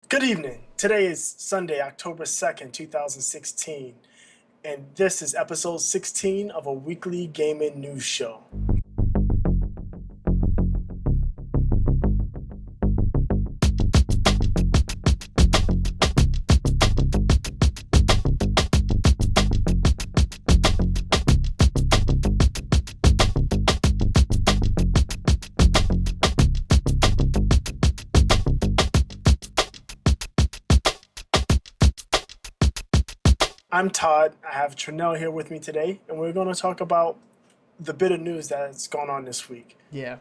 Good evening. Today is Sunday, October 2nd, 2016, and this is episode 16 of a weekly gaming news show. I'm Todd. I have Trenell here with me today, and we're going to talk about the bit of news that's gone on this week. Yeah.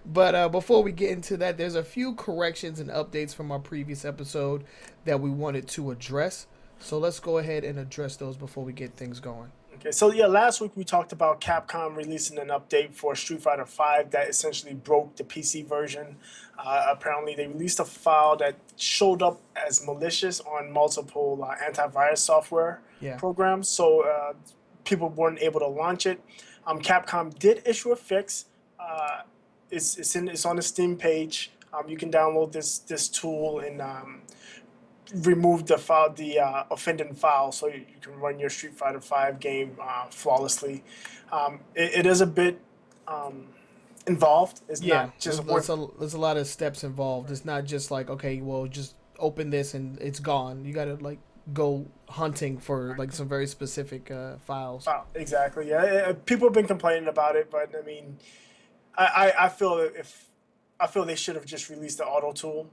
But before we get into that, there's a few corrections and updates from our previous episode that we wanted to address. So let's go ahead and address those before we get things going. Okay, so yeah, last week we talked about Capcom releasing an update for Street Fighter V that essentially broke the PC version. Apparently, they released a file that showed up as malicious on multiple antivirus software Yeah. programs, so people weren't able to launch it. Capcom did issue a fix. It's on the Steam page. You can download this tool and remove the file, the offending file, so you can run your Street Fighter V game flawlessly. It is a bit involved. It's Yeah. not just There's a lot of steps involved. It's not just like, okay, well, just open this and it's gone. You got to like go hunting for like some very specific files. exactly. Yeah, people have been complaining about it, but I mean, I feel I feel they should have just released the auto tool.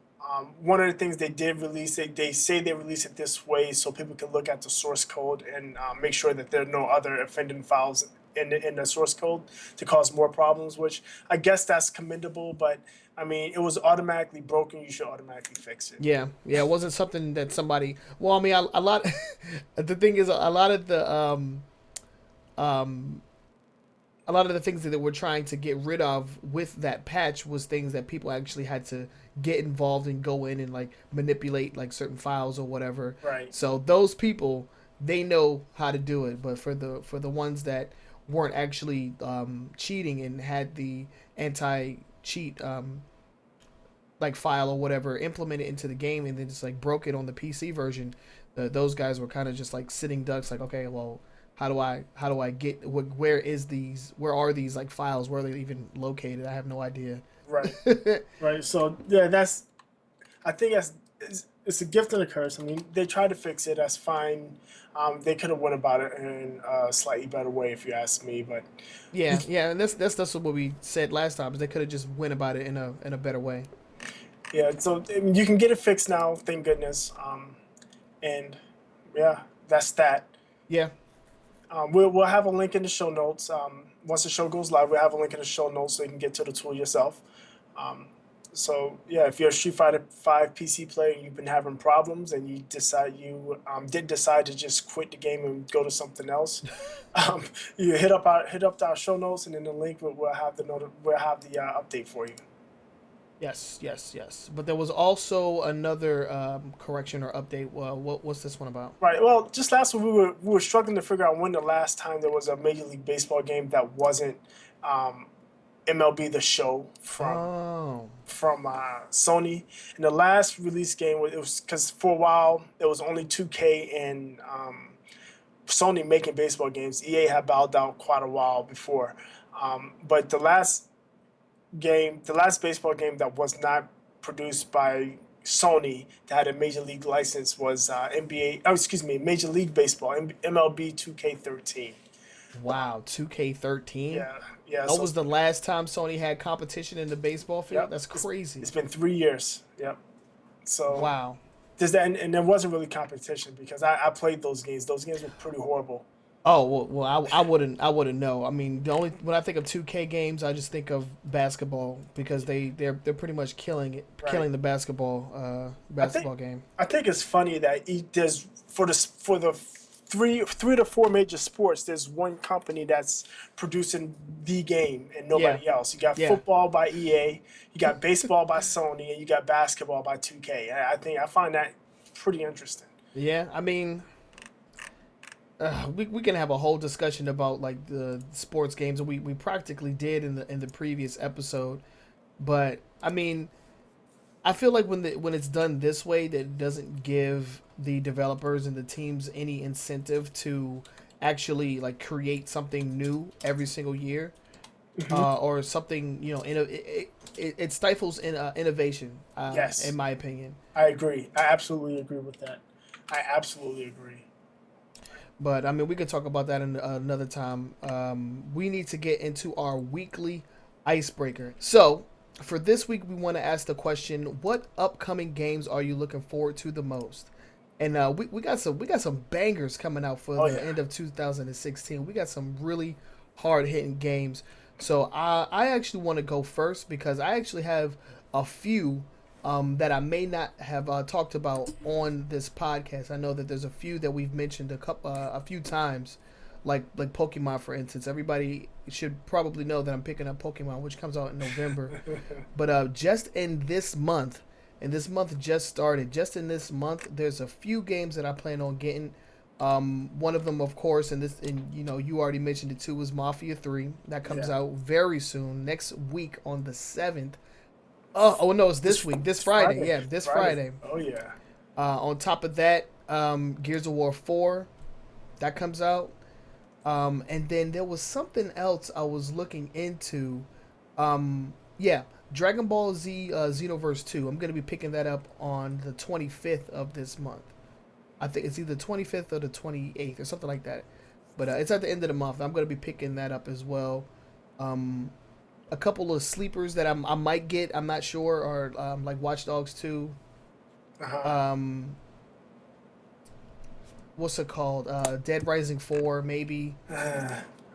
One of the things they did release, they say they release it this way so people can look at the source code and make sure that there are no other offending files in the source code to cause more problems, which I guess that's commendable, but I mean, it was automatically broken. You should automatically fix it. Yeah, yeah, it wasn't something that somebody. Well, I mean, a lot. The thing is, a lot of um, a lot of the things that we're trying to get rid of with that patch was things that people actually had to get involved and go in and like manipulate like certain files or whatever. Right. So those people, they know how to do it, but for the ones that weren't actually cheating and had the anti cheat like file or whatever implemented into the game and then just like broke it on the PC version, those guys were kind of just like sitting ducks, like, okay, well, how do I get where are these like files, where are they even located? I have no idea. Right. Right. So yeah, I think it's a gift and a curse. I mean, they tried to fix it. That's fine. They could have went about it in a slightly better way, if you ask me. But Yeah, yeah, and that's what we said last time. Is they could have just went about it in a better way. yeah, so I mean, you can get it fixed now. Thank goodness. And yeah, that's that. Yeah, We'll have a link in the show notes. Once the show goes live, we'll have a link in the show notes so you can get to the tool yourself. Um, so yeah, if you're a Street Fighter Five PC player and you've been having problems and did decide to just quit the game and go to something else, um, you hit up our show notes, and in the link we'll have the update for you. yes, yes, yes. But there was also another correction or update. What's this one about? Right. Well, just last week we were struggling to figure out when the last time there was a Major League Baseball game that wasn't um, MLB The Show Oh, from Sony. And the last release game was because for a while it was only 2K and Sony making baseball games. EA had bowed out quite a while before, but the last baseball game that was not produced by Sony that had a major league license was NBA. Oh, excuse me, Major League Baseball, MLB 2K13. wow, 2K13. Yeah, yeah. That So was the last time Sony had competition in the baseball field. yep, That's crazy. it's been 3 years. Yep. So Wow. there's that, and there wasn't really competition because I played those games. Those games were pretty horrible. Oh well, I wouldn't know. I mean, the only when I think of 2K games, I just think of basketball because they're pretty much Right. killing the I think basketball game. I think it's funny that there's for the three to four major sports, there's one company that's producing the game and Yeah, nobody else. You got yeah, football by EA, you got baseball by Sony, and you got basketball by 2K. I find that pretty interesting. yeah. I mean, we can have a whole discussion about like the sports games, and we practically did in the previous episode. But I mean, I feel like when it's done this way, that it doesn't give the developers and the teams any incentive to actually like create something new every single year, Hmm. or something it stifles innovation, in Yes, my opinion. I agree. I absolutely agree with that. I absolutely agree. But I mean, we could talk about that in another time. We need to get into our weekly icebreaker. So, for this week, we want to ask the question: what upcoming games are you looking forward to the most? And we got some bangers coming out for Oh the yeah. end of 2016. We got some really hard hitting games. So I actually want to go first because I actually have a few that I may not have talked about on this podcast. I know that there's a few that we've mentioned a few times, like Pokemon, for instance. Everybody should probably know that I'm picking up Pokemon, which comes out in November. But just in this month, and this month just started. Just in this month, there's a few games that I plan on getting. One of them, of course, and you already mentioned it too, was Mafia 3. That comes Yeah. out very soon, next week on the 7th. Oh no, it's this week, this This Friday. Friday. Yeah, this Friday. Friday. Oh yeah. On top of that, Gears of War 4 that comes out. And then there was something else I was looking into. Yeah, Dragon Ball Z Xenoverse 2. I'm gonna be picking that up on the 25th of this month. I think it's either 25th or the 28th or something like that. But it's at the end of the month. I'm gonna be picking that up as well. Um, a couple of sleepers that I might get. I'm not sure. Are like Watch Dogs 2. Uh-huh. Um, what's it called? Dead Rising 4 maybe.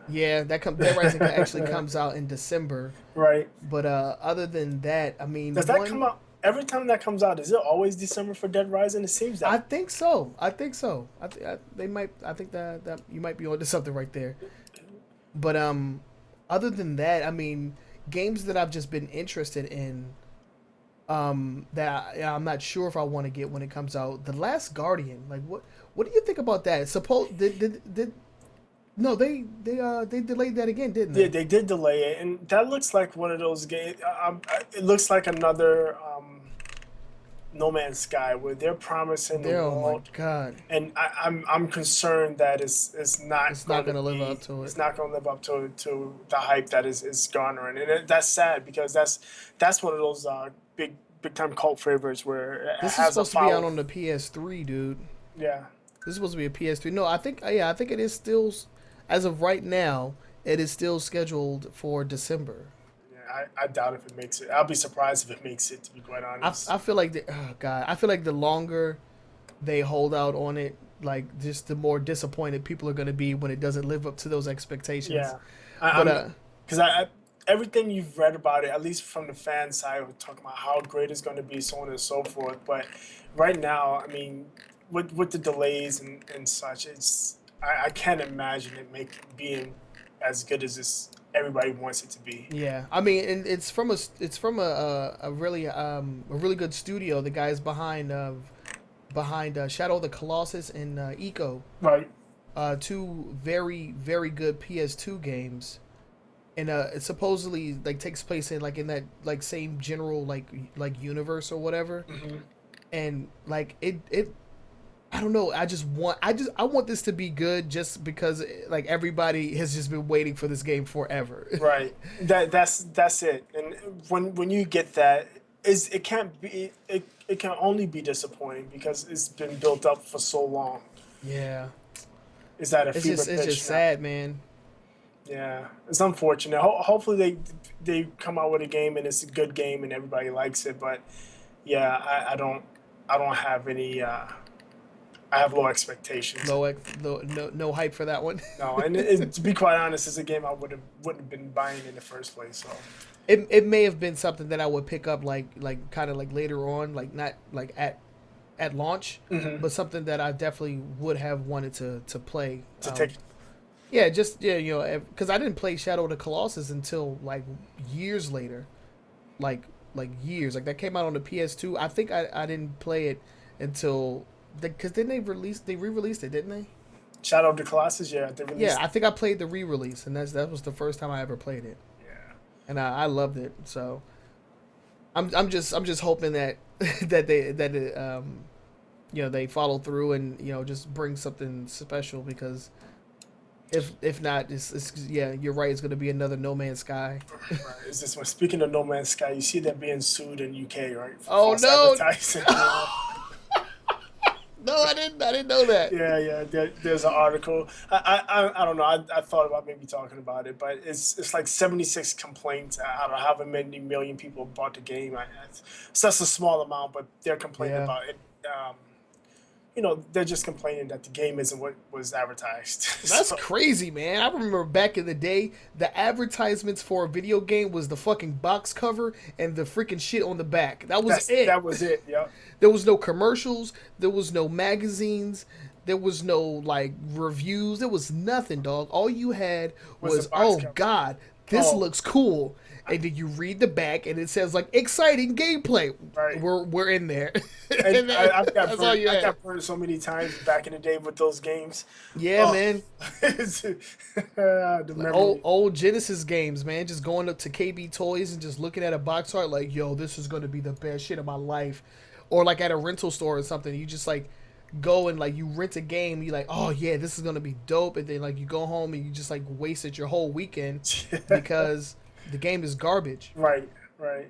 Yeah, Dead Rising actually comes out in December. Right. But other than that, I Does mean, that come out every time that comes out? Is it always December for Dead Rising? It seems I that. think so. I think so. They might. I think that you might be onto something right there. But other than that, I mean, games that I've just been interested in, I'm not sure if I want to get when it comes out. The Last Guardian, like what do you think about that? Suppose did no, they delayed that again, didn't Yeah, they? they did delay it, and that looks like one of those games. It looks like another No Man's Sky where they're promising the Oh my world, god, and I'm concerned that it's not it's not going to gonna live be up to it. it's not going to live up to the hype that is garnering, and that's sad because that's one of those big time cult favorites where it This is has a supposed to be out follow. on the PS3, dude. Yeah, This is supposed to be a PS3. No, I think yeah, I think it is still, as of right now, it is still scheduled for December. yeah. I doubt if it makes it. I'll be surprised if it makes it. To be quite honest. I feel like oh god, I feel like the longer they hold out on it, like just the more disappointed people are going to be when it doesn't live up to those expectations. Yeah, But I'm because everything you've read about it, at least from the fan side, we're talking about how great it's going to be, so on and so forth. But right now, I mean, with the delays and such, I can't imagine it being as good as this everybody wants it to be. yeah, I mean, and it's from a really good studio. The guys behind Shadow of the Colossus and Eco, Right. two very good PS2 games, and it supposedly like takes place in that like same general like universe or whatever, Hmm. and like it I don't know. I want this to be good just because like everybody has just been waiting for this game forever. Right. That's it. And when you get that, is it can't be it can only be disappointing because it's been built up for so long. Yeah. Is that a It's fever just it's pitch just now? sad, man. Yeah, it's unfortunate. Hopefully they come out with a game and it's a good game and everybody likes it. But yeah, I don't have any. I have low expectations. No hype for that one. No, and to be quite honest, it's a game I wouldn't have been buying in the first place. So It may have been something that I would pick up like kind of like later on, like not like at launch, hmm but something that I definitely would have wanted to play. to take. Yeah, just yeah, because I didn't play Shadow of the Colossus until like years later, like years. Like that came out on the PS2. I think I didn't play it until because then they re-released it, didn't they? Shadow of the Colossus, yeah, they Yeah, released. I think I played the re-release, and that was the first time I ever played it, Yeah, and I loved it. So I'm just hoping that they follow through and just bring something special because if not, it's yeah, you're right. It's gonna be another No Man's Sky. Right. Is this one? Speaking of No Man's Sky, you see that being sued in UK, right, for Oh false no! advertising. Yeah, No, I didn't know that. yeah. There's an article. I don't know. I thought about maybe talking about it, but it's like 76 complaints out of however many million people bought the game. It's such a small amount, but they're complaining Yeah. about it. They're just complaining that the game isn't what was advertised. That's So crazy, man. I remember back in the day, the advertisements for a video game was the fucking box cover and the freaking shit on the back. That was it. that was it. Yep. There was no commercials. There was no magazines. There was no like reviews. There was nothing, dog. All you had Was the was, box oh cover. God, this Oh, looks cool. And then you read the back, and it says like exciting gameplay. right. We're in there, And and I've got that's all burned. you I had. got burned so many times back in the day with those games. Yeah, Oh, man. the Like old memory. old Genesis games, man. Just going up to KB Toys and just looking at a box art like, yo, this is gonna be the best shit of my life. Or like at a rental store or something, you just like go and like you rent a game, you like, oh yeah, this is gonna be dope, and then like you go home and you just like wasted your whole weekend because the game is garbage. Right, right.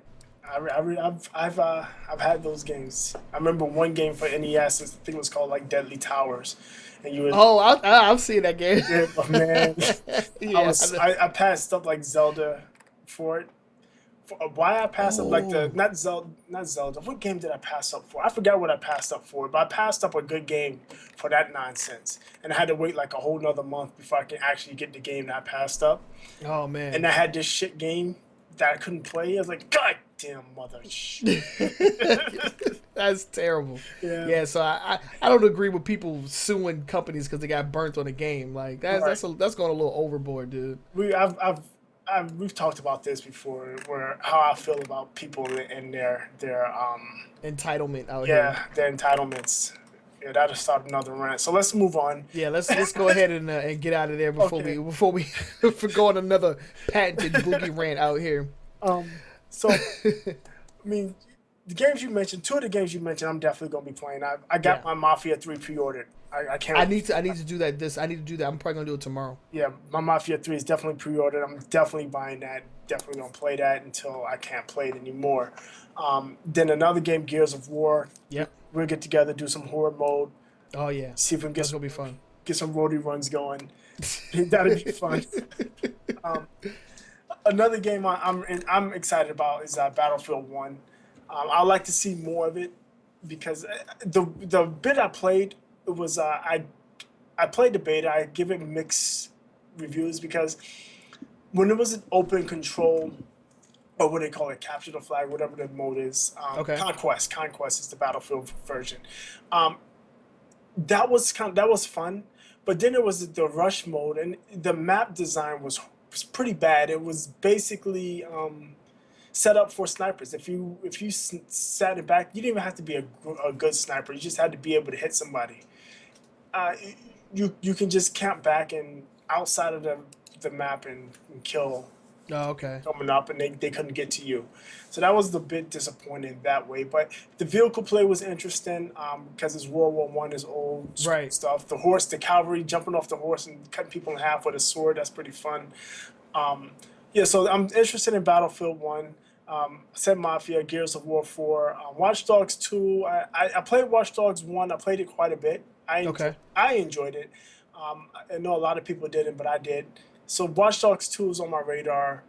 I've had those games. I remember one game for NES. I think it was called like Deadly Towers, and you would. Oh, I've seen that game. Yeah, but man, Yeah. I passed up like Zelda for it. Why I passed up like the Oh, not Zelda. What game did I pass up for? I forgot what I passed up for, but I passed up a good game for that nonsense, and I had to wait like a whole nother month before I can actually get the game that I passed up. oh And man. I had this shit game that I couldn't play. I was like, God damn mother. That's terrible. Yeah, Yeah, so I don't agree with people suing companies because they got burnt on a game. Like right. that's going a little overboard, dude. We've talked about this before, where how I feel about people and Entitlement out here. yeah, their entitlements. Yeah, that'll start another rant. So let's move on. Yeah, let's go ahead and get out of there before we Okay. before we for go on another patented boogie rant out here. Um, so I mean, the games you mentioned, two of the games you mentioned, I'm definitely gonna be playing. I Yeah, got my Mafia 3 pre-ordered. I can't wait. I need to do that. I need to do that. I'm probably gonna do it tomorrow. Yeah, my Mafia 3 is definitely pre-ordered. I'm definitely buying that. Definitely gonna play that until I can't play it anymore. Then another game, Gears of War. Yep. We'll get together, do some horde mode, Oh yeah, see if we can that's gonna be fun. get some roadie runs going. That'd be fun. Um, Another game I'm excited about is Battlefield One. I like to see more of it because the bit I played it was I played the beta. I give it mixed reviews because when it was an open control, or what they call it, capture the flag, whatever the mode is, Okay. Conquest is the Battlefield version. Um, that was fun, but then there was the rush mode, and the map design was pretty bad. It was basically set up for snipers. If you sat it back, you didn't even have to be a good sniper. You just had to be able to hit somebody. uh, you can just camp back and outside of the map and kill Oh, okay. coming up, and they couldn't get to you. So that was the bit disappointing that way. But the vehicle play was interesting because it's World War I, is old school Right. stuff. The cavalry jumping off the horse and cutting people in half with a sword. That's pretty fun. Um, yeah, so I'm interested in Battlefield One. I said Mafia, Gears of War 4, Watch Dogs 2. I played Watch Dogs 1. I played it quite a bit. Okay. I enjoyed it. I know a lot of people didn't, but I did. So Watch Dogs 2 is on my radar.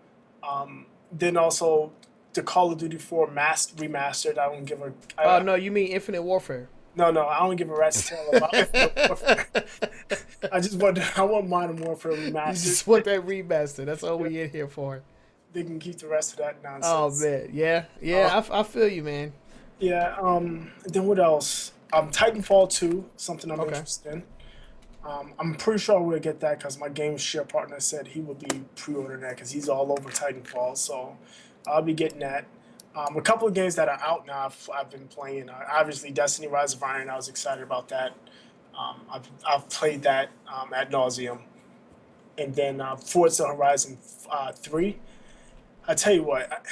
Then also the Call of Duty 4 remastered. I don't give a Oh no, you mean Infinite Warfare? no. I don't give a rat's tail about Infinite Warfare. I want Modern Warfare You remastered. just want that remaster. That's all we in here for. They can keep the rest of that Oh nonsense. man, yeah, Uh, yeah. I feel you, man. yeah. Then what else? Titanfall 2, something I'm Okay. interested in. I'm pretty sure we'll get that because my game share partner said he would be pre-ordering that because he's all over Titanfall. So I'll be getting that. A couple of games that are out now I've been playing. Obviously, Destiny: Rise of Iron. I was excited about that. I've played that ad nauseum. And then Forza Horizon 3. I tell you what,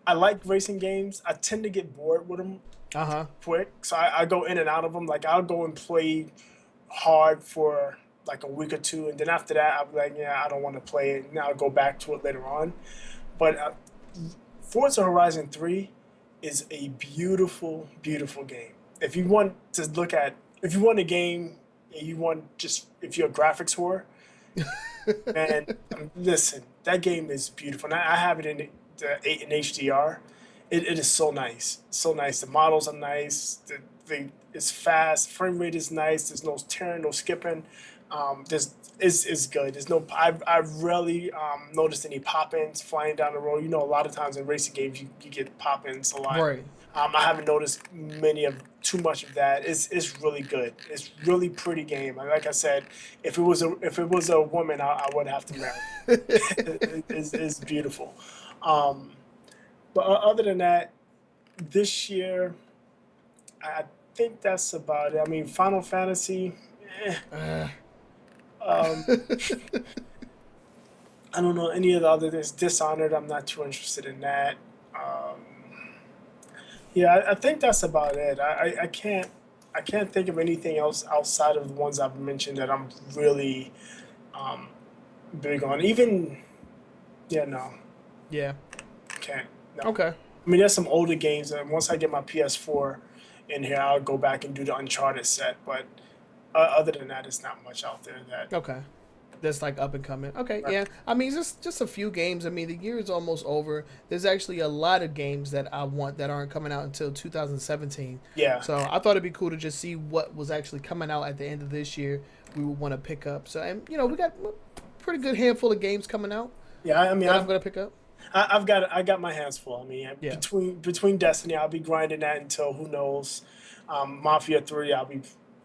I like racing games. I tend to get bored with them Uh huh. quick, so I go in and out of them. Like I'll go and play hard for like a week or two, and then after that, I'll be like, yeah, I don't want to play it. And I'll go back to it later on. But Forza Horizon 3 is a beautiful, beautiful game. If you want to look at, if you want a game, and you want just if you're a graphics whore, man, listen, that game is beautiful. And I have it in the 8 in HDR. It is so nice, so nice. The models are nice. It's fast. Frame rate is nice. There's no tearing, no skipping. There's is good. There's no. I've rarely noticed any pop-ins flying down the road. You know, a lot of times in racing games you get pop-ins a lot. Right. I haven't noticed too much of that. It's really good. It's really pretty game. Like I said, if it was a woman, I would have to marry. It's beautiful. Um, but other than that, this year I think that's about it. I mean, Final Fantasy. Eh, Uh, um, I don't know any of the other things. Dishonored. I'm not too interested in that. Yeah, I think that's about it. I can't think of anything else outside of the ones I've mentioned that I'm really um, big on. Even yeah, no, yeah. can't. No. Okay. I mean, there's some older games, and once I get my PS4 in here, I'll go back and do the Uncharted set. But other than that, it's not much out there that. Okay. That's like up and coming. Okay, Right. yeah. I mean, just a few games. I mean, the year is almost over. There's actually a lot of games that I want that aren't coming out until 2017. Yeah, So I thought it'd be cool to just see what was actually coming out at the end of this year. We would want to pick up. So and we got a pretty good handful of games coming out yeah. I mean, that I'm gonna pick up. I got my hands full. I mean, Yeah. between Destiny, I'll be grinding that until who knows. Mafia 3,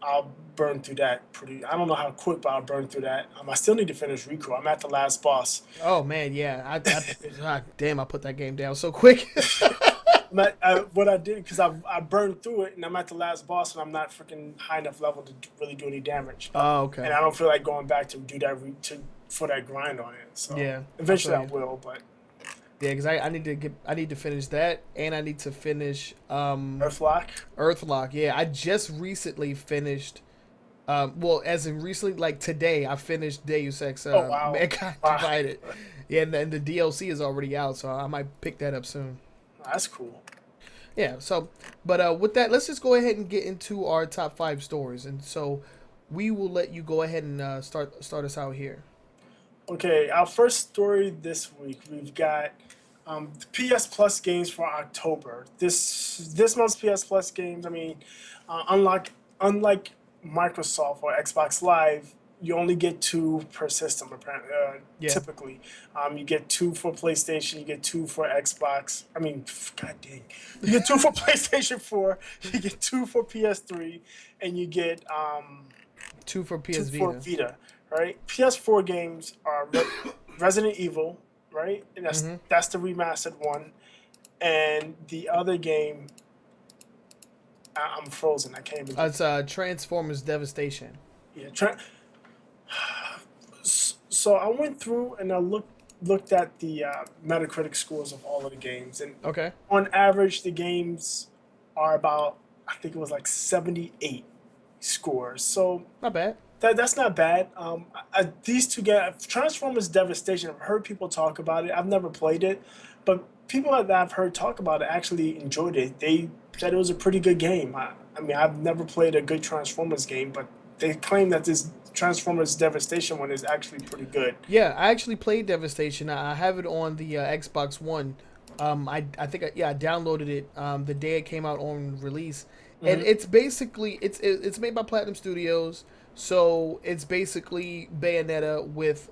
I'll burn through that pretty. I don't know how quick, but I'll burn through that. I still need to finish Rico. I'm at the last boss. Oh man, yeah. God, damn, I put that game down so quick. What I did because I burned through it, and I'm at the last boss, and I'm not freaking high enough level to really do any damage. Oh, And okay. I don't feel like going back to do that for that grind on it. So Yeah, I eventually feel I you. will, but Yeah, because I need to finish that, and I need to finish Earthlock. Earthlock. Yeah, I just recently finished. Well, as in recently, like today, I finished Deus Ex Oh wow, Mankind wow, Divided. Yeah, and the DLC is already out, so I might pick that up soon. that's cool. Yeah. So, but with that, let's just go ahead and get into our top five stories, and so we will let you go ahead and start us out here. Okay, our first story this week, we've got the PS Plus games for October. This month's PS Plus games. I mean, unlike Microsoft or Xbox Live, you only get two per system. Apparently, Yeah. typically, you get two for PlayStation, you get two for Xbox. I mean, god dang, you get two for PlayStation 4, you get two for PS3, and you get Two for two PS for Vita. Vita, right? PS4 games are Resident Evil, right? And Mm-hmm. that's the remastered one. And the other game, I'm frozen. I can't even. It's Transformers Devastation. Yeah, so I went through and I looked at the Metacritic scores of all of the games, and Okay. on average, the games are about I think it was like 78 scores. So Not bad. that's not bad. These two games, Transformers Devastation, I've heard people talk about it. I've never played it, but people that I've heard talk about it actually enjoyed it. They said it was a pretty good game. I mean, I've never played a good Transformers game, but they claim that this Transformers Devastation one is actually pretty good. Yeah, I actually played Devastation. I have it on the Xbox One. I think I downloaded it the day it came out on release, and Hmm. it's basically it's made by Platinum Studios, so it's basically Bayonetta with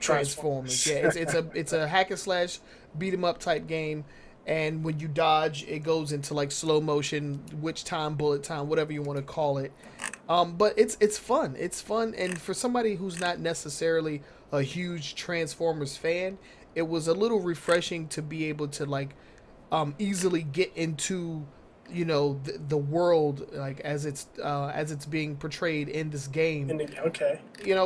Transformers. Transformers. Yeah, it's a hack and slash beat 'em up type game, and when you dodge, it goes into like slow motion, witch time, bullet time, whatever you want to call it. But it's fun. It's fun, and for somebody who's not necessarily a huge Transformers fan, it was a little refreshing to be able to like easily get into the world like as it's being portrayed in this game. Okay.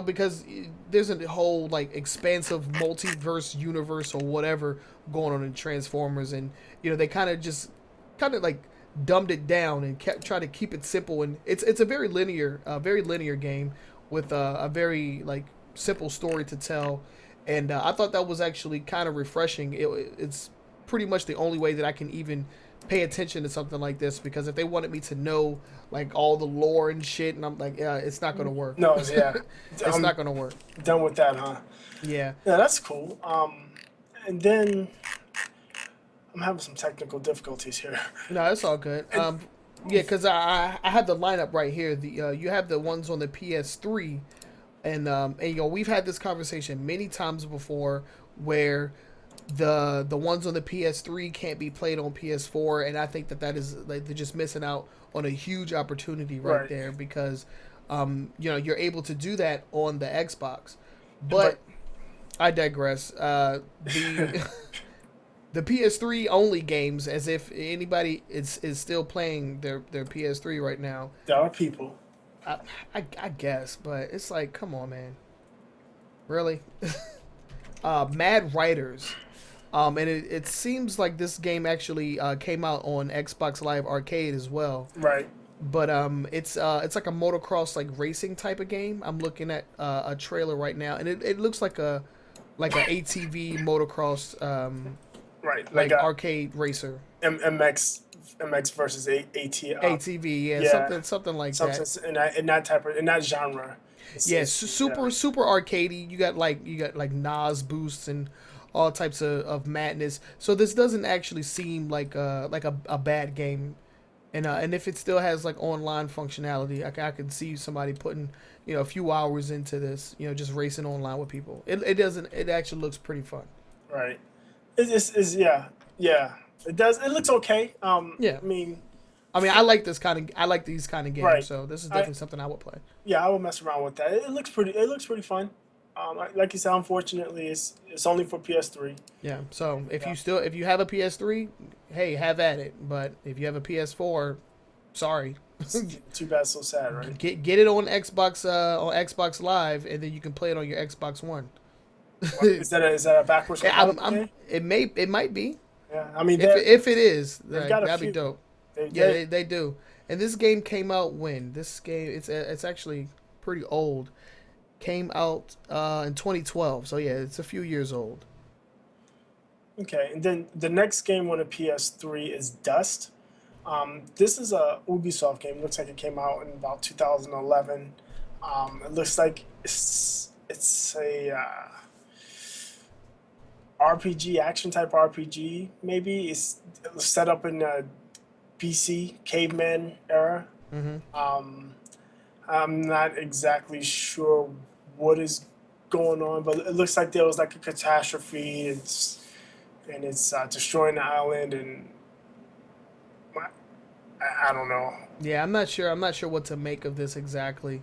Because there's a whole like expansive multiverse universe or whatever going on in Transformers, and they kind of like dumbed it down and kept trying to keep it simple, and it's a very linear game with a very like simple story to tell, and I thought that was actually kind of refreshing. It's pretty much the only way that I can even pay attention to something like this, because if they wanted me to know like all the lore and shit, and I'm like, yeah, it's not gonna work. No, yeah, It's not gonna work. done with that, huh? Yeah. Yeah, that's cool. And then I'm having some technical difficulties here. No, it's all good. Yeah, because I have the lineup right here. You have the ones on the PS3, and we've had this conversation many times before, where the ones on the PS3 can't be played on PS4, and I think that is like they're just missing out on a huge opportunity right there, because you're able to do that on the Xbox, but I digress. The PS3 only games, as if anybody is still playing their PS3 right now. There are people. I guess, but it's like, come on, man. Really? Mad Writers. And it seems like this game actually came out on Xbox Live Arcade as well. Right. But it's like a motocross like racing type of game. I'm looking at a trailer right now, and it looks like a ATV motocross right, like arcade racer. MX versus ATV, yeah. Something like that. In that genre. Super arcadey. You got like Nas boosts and all types of madness. So this doesn't actually seem like a bad game, and if it still has like online functionality, I could see somebody putting a few hours into this, just racing online with people. It actually looks pretty fun. Right. Yeah. It does. It looks okay. Yeah. I like these kind of games. Right. So this is definitely something I would play. Yeah, I would mess around with that. It looks pretty fun. Like you said, unfortunately, it's only for PS3. Yeah. So if you have a PS3, hey, have at it. But if you have a PS4, sorry. Too bad, so sad, right? Get it on Xbox Live, and then you can play it on your Xbox One. Is that a backwards compatibility? It might be. Yeah, if it is, that'd be dope. They do. And this game came out when? This game it's actually pretty old. Came out in 2012, so yeah, it's a few years old. Okay, and then the next game on the PS3 is Dust. This is a Ubisoft game. Looks like it came out in about 2011. It looks like it's a RPG, action type RPG. Maybe it's set up in the BC caveman era. Mm-hmm. I'm not exactly sure what is going on, but it looks like there was like a catastrophe. It's destroying the island, and I don't know. Yeah, I'm not sure what to make of this exactly.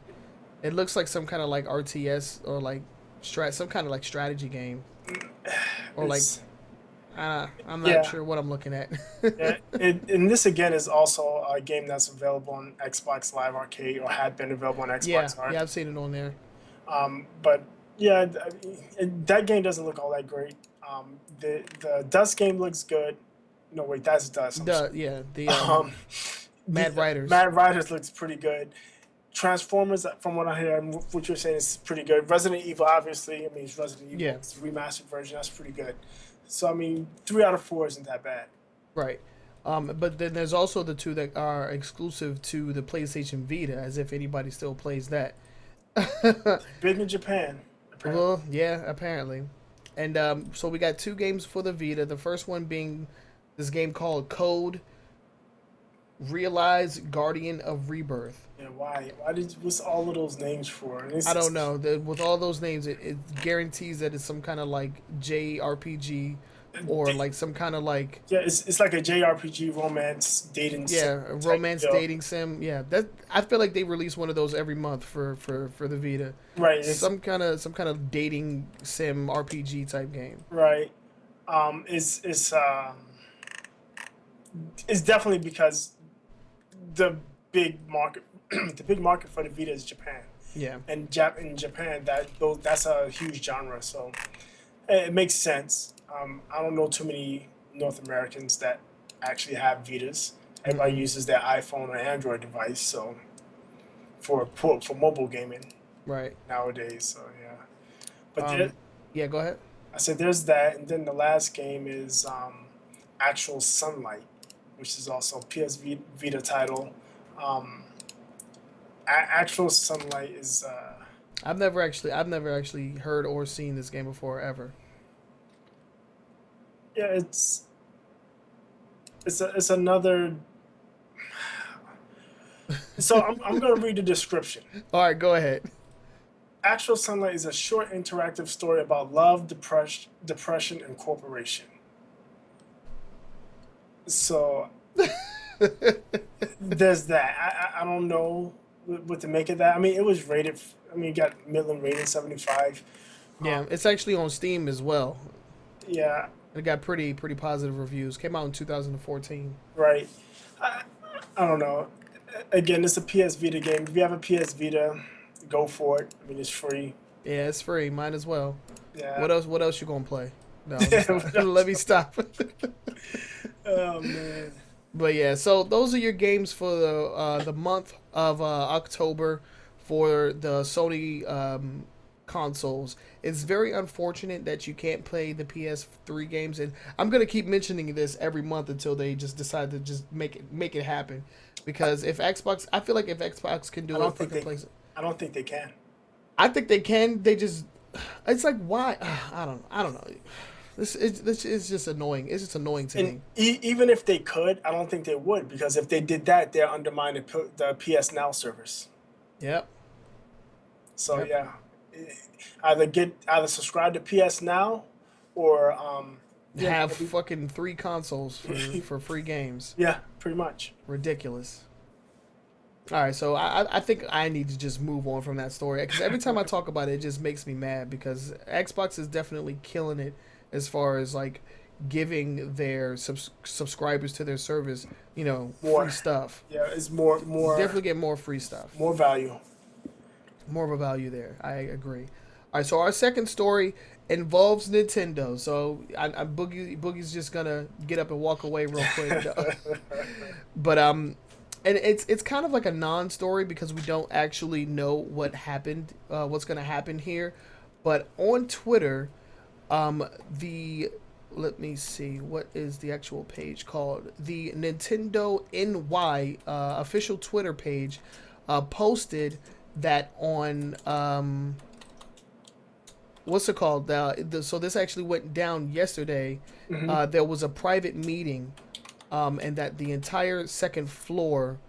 It looks like some kind of like RTS or like some kind of like strategy game, or like I'm not sure what I'm looking at. And this again is also a game that's available on Xbox Live Arcade, or had been available on Xbox Live. Yeah, I've seen it on there. But yeah, that game doesn't look all that great. The Dust game looks good. No, wait, that's Dust. Mad Riders. Mad Riders looks pretty good. Transformers, from what I hear, what you're saying is pretty good. Resident Evil, obviously, it's Resident Evil. Yeah. It's the remastered version. That's pretty good. So 3 out of 4 isn't that bad. Right. But then there's also the 2 that are exclusive to the PlayStation Vita, as if anybody still plays that. Big in Japan. Apparently. Well, yeah, apparently. And so we got 2 games for the Vita. The first one being this game called Code Realize Guardian of Rebirth. Yeah, why? What's all of those names for? I don't know. With all those names, it guarantees that it's some kind of like JRPG, or like some kind of like it's like a JRPG romance dating sim. Yeah, romance dating sim. Yeah, that I feel like they release one of those every month for the Vita. Right. Some kind of dating sim RPG type game. Right. It's definitely because the big market, the big market for the Vita is Japan, Yeah. and in Japan that's a huge genre. So it makes sense. I don't know too many North Americans that actually have Vitas. Everybody Mm-mm. uses their iPhone or Android device, so for mobile gaming Right. nowadays. So yeah, but there, Um. Yeah. Go ahead. I said there's that, and then the last game is Actual Sunlight, which is also PS Vita title. Um, Actual Sunlight is I've never actually heard or seen this game before ever. yeah, it's another. So I'm gonna read the description. All right. Go ahead. Actual Sunlight is a short interactive story about love, depression, and corporation. So there's that. I don't know what to make of that. I mean, it was rated. I mean, it got Midland rated 75. Yeah. It's actually on Steam as well. Yeah, It got pretty positive reviews. Came out in 2014. right. I, I don't know. Again, it's a PS Vita game. If you have a PS Vita, go for it. I mean, it's free. Yeah, it's free. Might as well. Yeah. What else? What else you gonna play? No, let me stop. Let me stop. Oh man. But yeah, so those are your games for the month of October for the Sony consoles. It's very unfortunate that you can't play the PS3 games, and I'm gonna keep mentioning this every month until they just decide to just make it happen. Because if Xbox, I feel like if Xbox can I do don't it, think fucking they. place. I don't think they can. I think they can. They just, it's like why? I don't know. This is just annoying. It's just annoying to And me. even if they could, I don't think they would, because if they did that, they're undermining the PS Now servers. Yep. So Yep. yeah, either subscribe to PS Now, or yeah, Have fucking three consoles for free games. yeah, pretty much. Ridiculous. All right, so I think I need to just move on from that story because every time I talk about it, it just makes me mad because Xbox is definitely killing it as far as like giving their subscribers to their service, free More, stuff. yeah, it's Definitely get more free stuff. more value. More of a value there. I agree. All right, so our second story involves Nintendo. So Boogie's just gonna get up and walk away real quick. But and it's kind of like a non-story because we don't actually know what happened, what's gonna happen here. But on Twitter, the let me see what is the actual page called. The Nintendo NY official Twitter page posted that on what's it called? So this actually went down yesterday. Hmm. There was a private meeting, and that the entire second floor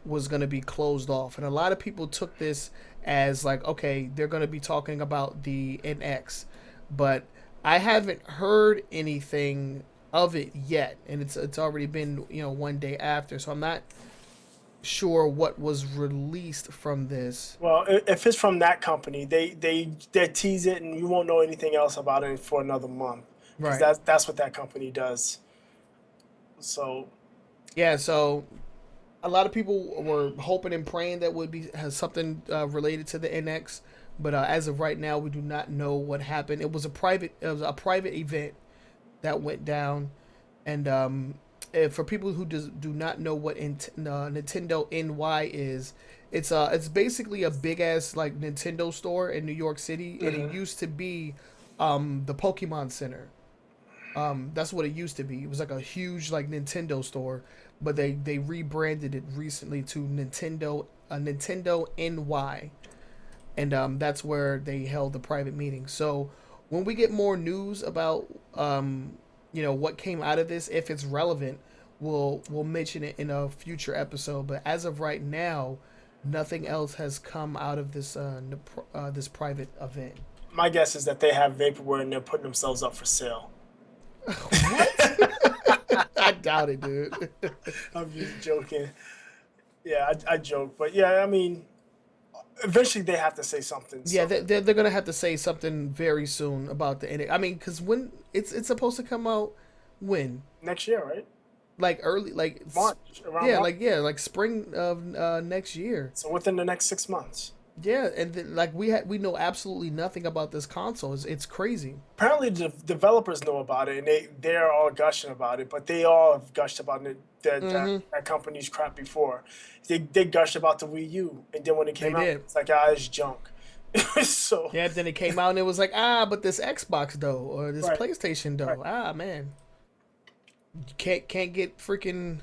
was going to be closed off. And a lot of people took this as like, okay, they're going to be talking about the NX, but I haven't heard anything of it yet, and it's already been one day after, so I'm not sure what was released from this. Well, if it's from that company, they tease it, and you won't know anything else about it for another month, because Right. that's what that company does. So Yeah, so a lot of people were hoping and praying that would be has something related to the NX, but as of right now, we do not know what happened. It was a private event that went down, and for people who do not know what Nintendo NY is, it's basically a big ass like Nintendo store in New York City, and it mhm. used to be the Pokemon Center. That's what it used to be. It was like a huge like Nintendo store, but they rebranded it recently to Nintendo NY, and that's where they held the private meeting. So when we get more news about what came out of this, if it's relevant, we'll mention it in a future episode. But as of right now, nothing else has come out of this private event. My guess is that they have vaporware and they're putting themselves up for sale. What? I doubt it, dude. I'm just joking. Yeah, I joke, but yeah, I mean, eventually they have to say something. Yeah, So they're gonna have to say something very soon about the NX. I mean, because when it's supposed to come out, when next year, right? like early, like March, around yeah, March. like spring of next year. So within the next 6 months. Yeah, and then, like we know absolutely nothing about this console. It's crazy. Apparently, the developers know about it, and they're all gushing about it. But they all have gushed about it, Mm-hmm. that company's crap before. They gushed about the Wii U, and then when it They came out, did. it's like it's junk. So Yeah, then it came out and it was like, but this Xbox though, or this right, PlayStation right, though. Man, you can't get freaking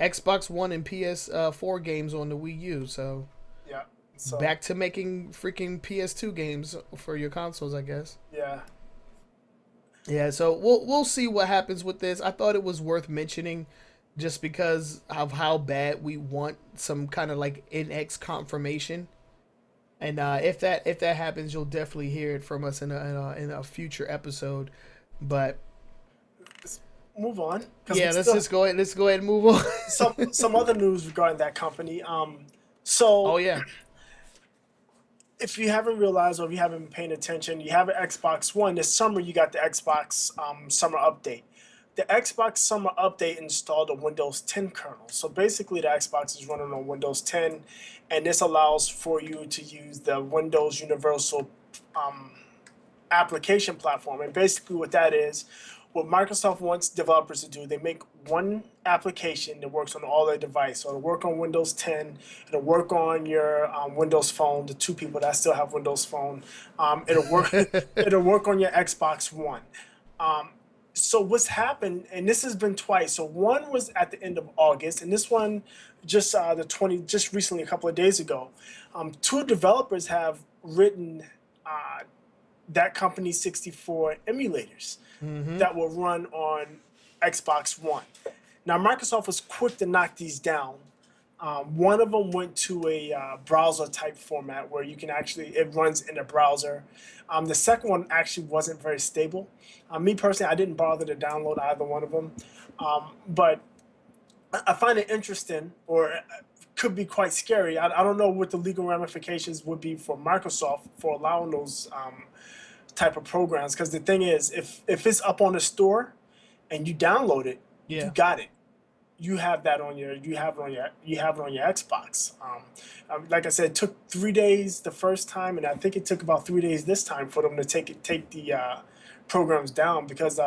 Xbox One and PS4 games on the Wii U. So yeah. So back to making freaking PS2 games for your consoles, I guess. yeah, Yeah, so we'll see what happens with this. I thought it was worth mentioning just because of how bad we want some kind of like NX confirmation. And if that happens, you'll definitely hear it from us in a future episode. But let's move on because we yeah, let's still just go ahead. Let's go ahead and move on. some other news regarding that company. So Oh yeah, if you haven't realized or if you haven't been paying attention, you have an Xbox One. This summer, you got the Xbox Summer Update. The Xbox Summer Update installed a Windows 10 kernel. So basically, the Xbox is running on Windows 10, and this allows for you to use the Windows Universal um, application platform. And basically, what that is, what Microsoft wants developers to do, they make one application that works on all their devices. So it'll work on Windows 10, it'll work on your Windows Phone. The two people that still have Windows Phone, it'll work. It'll work on your Xbox One. Um, so what's happened, and this has been twice. So one was at the end of August, and this one just recently, a couple of days ago. Two developers have written that company's 64 emulators mm-hmm. that will run on Xbox One. Now, Microsoft was quick to knock these down. One of them went to a browser type format where you can actually, it runs in a browser. The second one actually wasn't very stable. Me personally, I didn't bother to download either one of them. But I find it interesting, or could be quite scary. I don't know what the legal ramifications would be for Microsoft for allowing those type of programs. Because the thing is, if it's up on the store and you download it, you Yeah. got it. You have that on your you have it on your Xbox. Like I said, it took 3 days the first time, and I think it took about 3 days this time for them to take the programs down because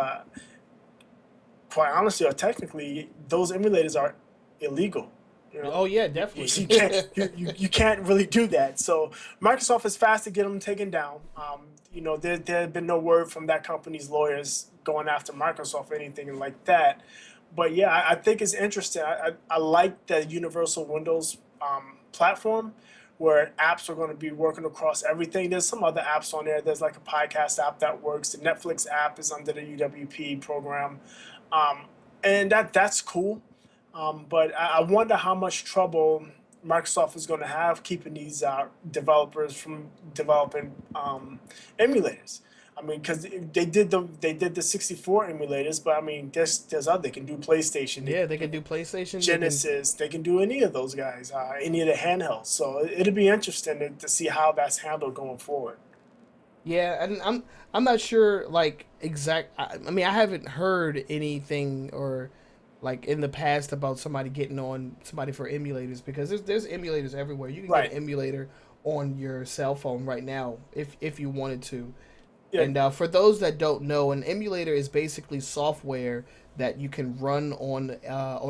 quite honestly or technically those emulators are illegal. You know, Oh yeah, you definitely. can't you can't really do that. So Microsoft is fast to get them taken down. There had been no word from that company's lawyers going after Microsoft or anything like that. But yeah, I think it's interesting. I like the Universal Windows platform where apps are going to be working across everything. There's some other apps on there. There's like a podcast app that works. The Netflix app is under the UWP program, um, and that's cool. But I wonder how much trouble Microsoft is going to have keeping these developers from developing emulators. I mean, because they did the 64 emulators, but I mean, there's other. They can do PlayStation, they Yeah, can they do can do PlayStation. They can. Genesis, they can do any of those guys, any of the handhelds. So it'll be interesting to see how that's handled going forward. Yeah, and I'm not sure like exact. I mean, I haven't heard anything or like in the past about somebody getting on somebody for emulators because there's emulators everywhere. You can get Right. an emulator on your cell phone right now if you wanted to. Yeah. And for those that don't know, an emulator is basically software that you can run on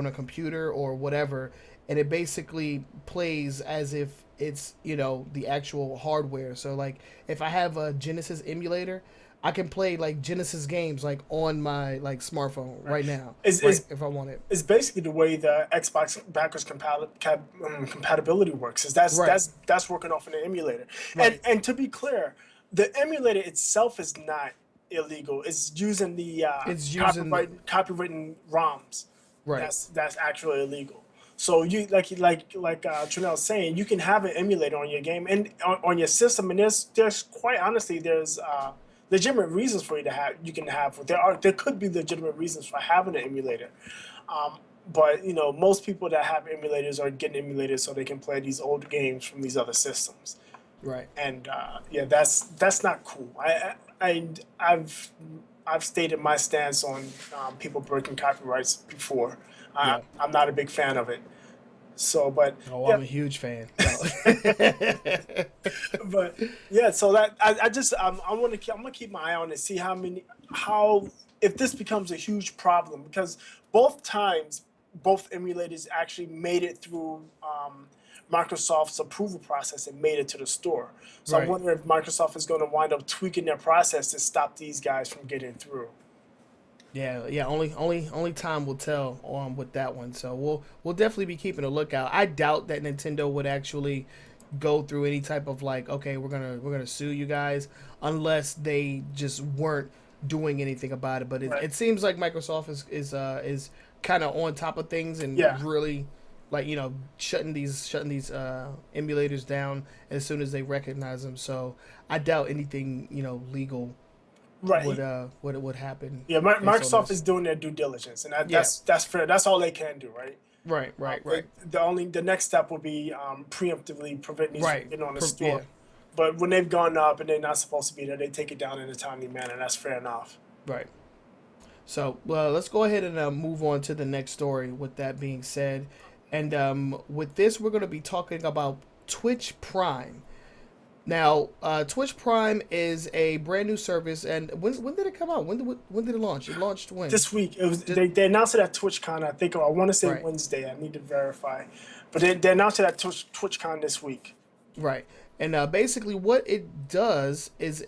a computer or whatever, and it basically plays as if it's the actual hardware. So like if I have a Genesis emulator, I can play like Genesis games like on my like smartphone Right. right now, Is right is if I want it. is basically the way the Xbox backwards compatibility works. Is Right, that's working off in the emulator. And right. and to be clear, the emulator itself is not illegal. It's using the It's using copywritten ROMs. right. That's actually illegal. So you like Trenell saying, you can have an emulator on your game and on your system, and there's quite honestly there's legitimate reasons for you can have there could be legitimate reasons for having an emulator. Um, but most people that have emulators are getting emulators so they can play these old games from these other systems, Right. and yeah, that's not cool. I've I've stated my stance on people breaking copyrights before. Yeah. I'm not a big fan of it. So, but Oh, yeah, I'm a huge fan. No. but yeah, so that I just I'm gonna keep my eye on it, see how if this becomes a huge problem, because both times both emulators actually made it through Microsoft's approval process and made it to the store. So I'm Right. wondering if Microsoft is going to wind up tweaking their process to stop these guys from getting through. Yeah, yeah. Only time will tell with that one. So we'll definitely be keeping a lookout. I doubt that Nintendo would actually go through any type of like, okay, we're gonna sue you guys, unless they just weren't doing anything about it. But Right. it seems like Microsoft is kind of on top of things Yeah. and really like shutting these emulators down as soon as they recognize them. So I doubt anything legal would Right. would happen Yeah. based on Microsoft this. is doing their due diligence, and Yeah, that's fair. That's all they can do, right? right, right, right, The next step will be preemptively prevent these from right. getting on the Yeah, store. But when they've gone up and they're not supposed to be there, they take it down in a timely manner. That's fair enough. right. So, well, let's go ahead and move on to the next story. With that being said, and with this, we're going to be talking about Twitch Prime. Now, Twitch Prime is a brand new service, and when did it come out? When did it launch? It launched when? This week, it was Just, they announced it at TwitchCon. I want to say right, Wednesday. I need to verify, but they announced it at TwitchCon this week. right. And basically, what it does is,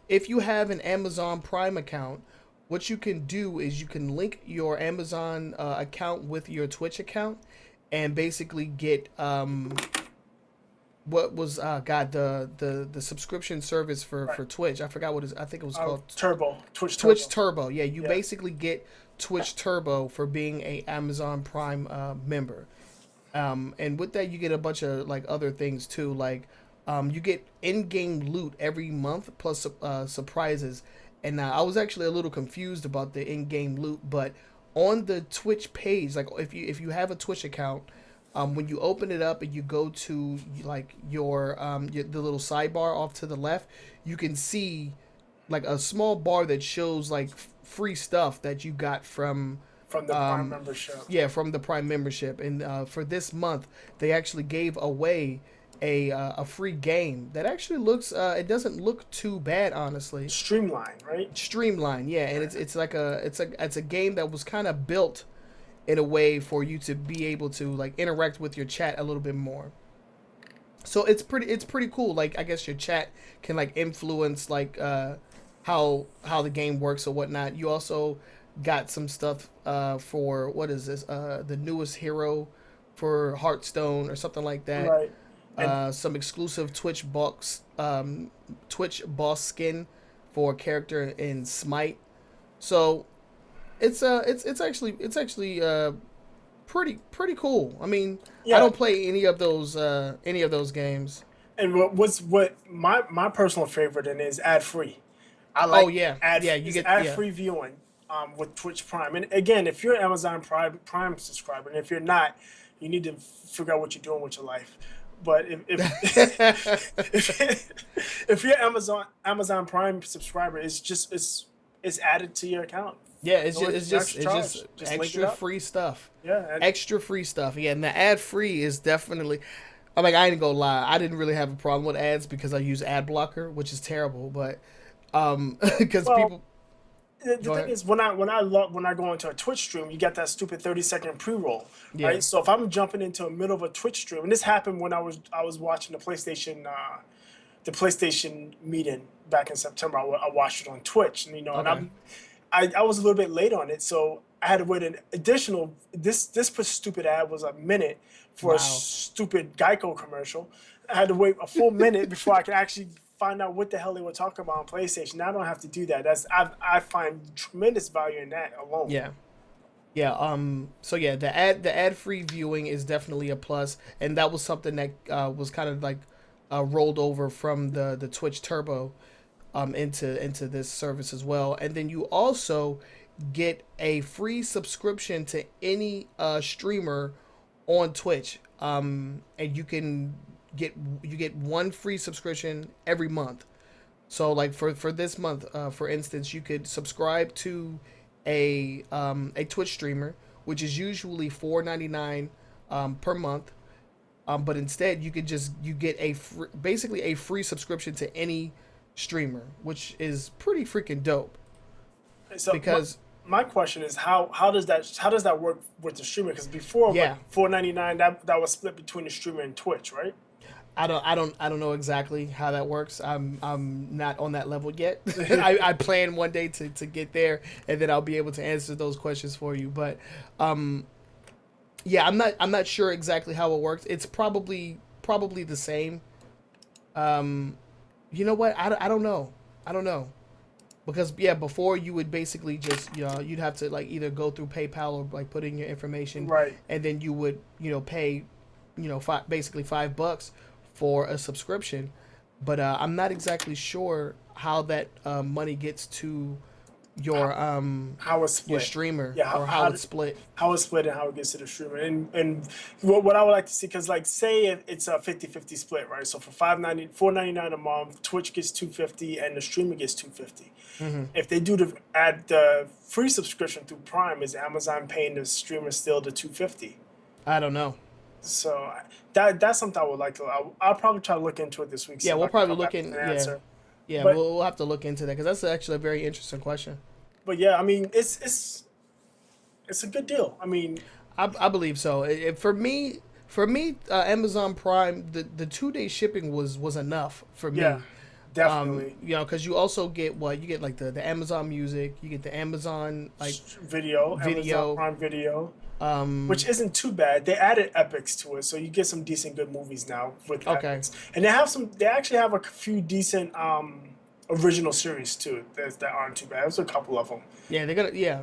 if you have an Amazon Prime account, what you can do is you can link your Amazon account with your Twitch account, and basically get what was the subscription service for Right. Twitch. I forgot what I think it was called Twitch Twitch Turbo. Turbo. Yeah, you Yeah. basically get Twitch Turbo for being a Amazon Prime member. And with that, you get a bunch of like other things too. Like, you get in-game loot every month plus surprises. And I was actually a little confused about the in-game loot, but on the Twitch page, like if you have a Twitch account, when you open it up and you go to like the little sidebar off to the left, you can see like a small bar that shows like free stuff that you got from From the Prime membership. yeah, from the Prime membership. And for this month, they actually gave away a free game that actually looks it doesn't look too bad, honestly. Streamline, right? Streamlined, yeah, and it's a game that was kind of built in a way for you to be able to like interact with your chat a little bit more. So it's pretty cool. Like, I guess your chat can like influence like how the game works or whatnot. You also got some stuff for what is this? The newest hero for Hearthstone or something like that. Right. And Some exclusive Twitch boss skin for a character in Smite. So it's actually pretty cool. I mean, I yeah, don't play any of those games. and what my personal favorite in is ad free. I Oh like yeah, yeah. You get ad yeah, free viewing with Twitch Prime. And again, if you're an Amazon Prime subscriber, and if you're not, you need to figure out what you're doing with your life. But if you're Amazon Prime subscriber, it's added to your account. yeah. It's No just it's just extra it's charge. just Just link it extra up. free stuff. Yeah, Extra free stuff. Yeah, and the ad free is definitely. I'm like, I ain't gonna lie. I didn't really have a problem with ads because I use ad blocker, which is terrible. But because well, people the go thing ahead. is when I go into a Twitch stream, you get that stupid 30-second pre-roll, Yeah. right? So if I'm jumping into the middle of a Twitch stream, and this happened when I was watching the PlayStation meeting back in September. I watched it on Twitch, and Okay. I was a little bit late on it, so I had to wait an additional. This stupid ad was a minute for a Wow. stupid Geico commercial. I had to wait a full minute before I could actually find out what the hell they were talking about on PlayStation. Now I don't have to do that. I find tremendous value in that alone. Yeah. Yeah. So yeah, the ad free viewing is definitely a plus, and that was something that was kind of like rolled over from the Twitch Turbo into this service as well. And then you also get a free subscription to any streamer on Twitch. And you get one free subscription every month. So like for this month, for instance, you could subscribe to a Twitch streamer, which is usually $4.99 per month. But instead, you get basically a free subscription to any streamer, which is pretty freaking dope. So Because my question is how does that work with the streamer? Because before, like yeah, 4.99, that was split between the streamer and Twitch, right? I don't know exactly how that works. I'm not on that level yet. I plan one day to get there, and then I'll be able to answer those questions for you. But um, yeah, I'm not sure exactly how it works. It's probably the same. Um, you know what? I don't know. I don't know. Because yeah, before you would basically just you'd have to like either go through PayPal or like put in your information, Right. and then you would pay basically $5 for a subscription. But I'm not exactly sure how that money gets to your How it's your split. streamer Yeah, or how it's split. how it's split and how it gets to the streamer. And what I would like to see, because like say it's a 50-50 split, right? So for 4.99 a month, Twitch gets 250 and the streamer gets 250. Hmm. If they do add the free subscription through Prime, is Amazon paying the streamer still the 250? I don't know. So that's something I would like to. I'll probably try to look into it this week, see Yeah, if we'll I can probably come look back with in. an Yeah, answer. yeah, But we'll have to look into that because that's actually a very interesting question. yeah, I mean it's a good deal. I mean, I believe so. For me, Amazon Prime, the 2 day shipping was enough for yeah, me. definitely. Because you also get what you get like the Amazon Music, you get the Amazon like Video, Amazon video. Prime Video, which Um, isn't too bad. They added epics to it, so you get some decent good movies now with okay, epics, and they have some. They actually have a few decent original series too that aren't too bad. There's a couple of them. yeah, they're gonna yeah.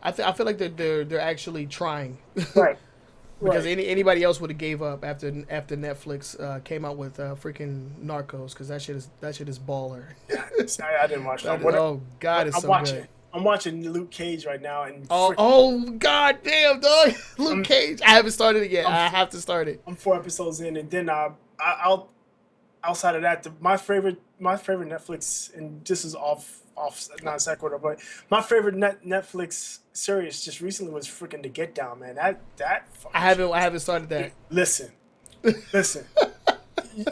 I feel like they're actually trying Right, because right. anybody else would have gave up after Netflix came out with freaking Narcos because that shit is baller. I didn't watch that. Oh God, it's I'm so watching. good. I'm watching Luke Cage right now, and Oh God damn dog, Luke I'm Cage. I haven't started it yet. I'm I have to start it. I'm 4 episodes in, and then I'll outside of that, my favorite Netflix, and this is off non sequitur, but my favorite Netflix series just recently was freaking The Get Down, man. That I fucking haven't shit. I haven't started that. Listen, listen.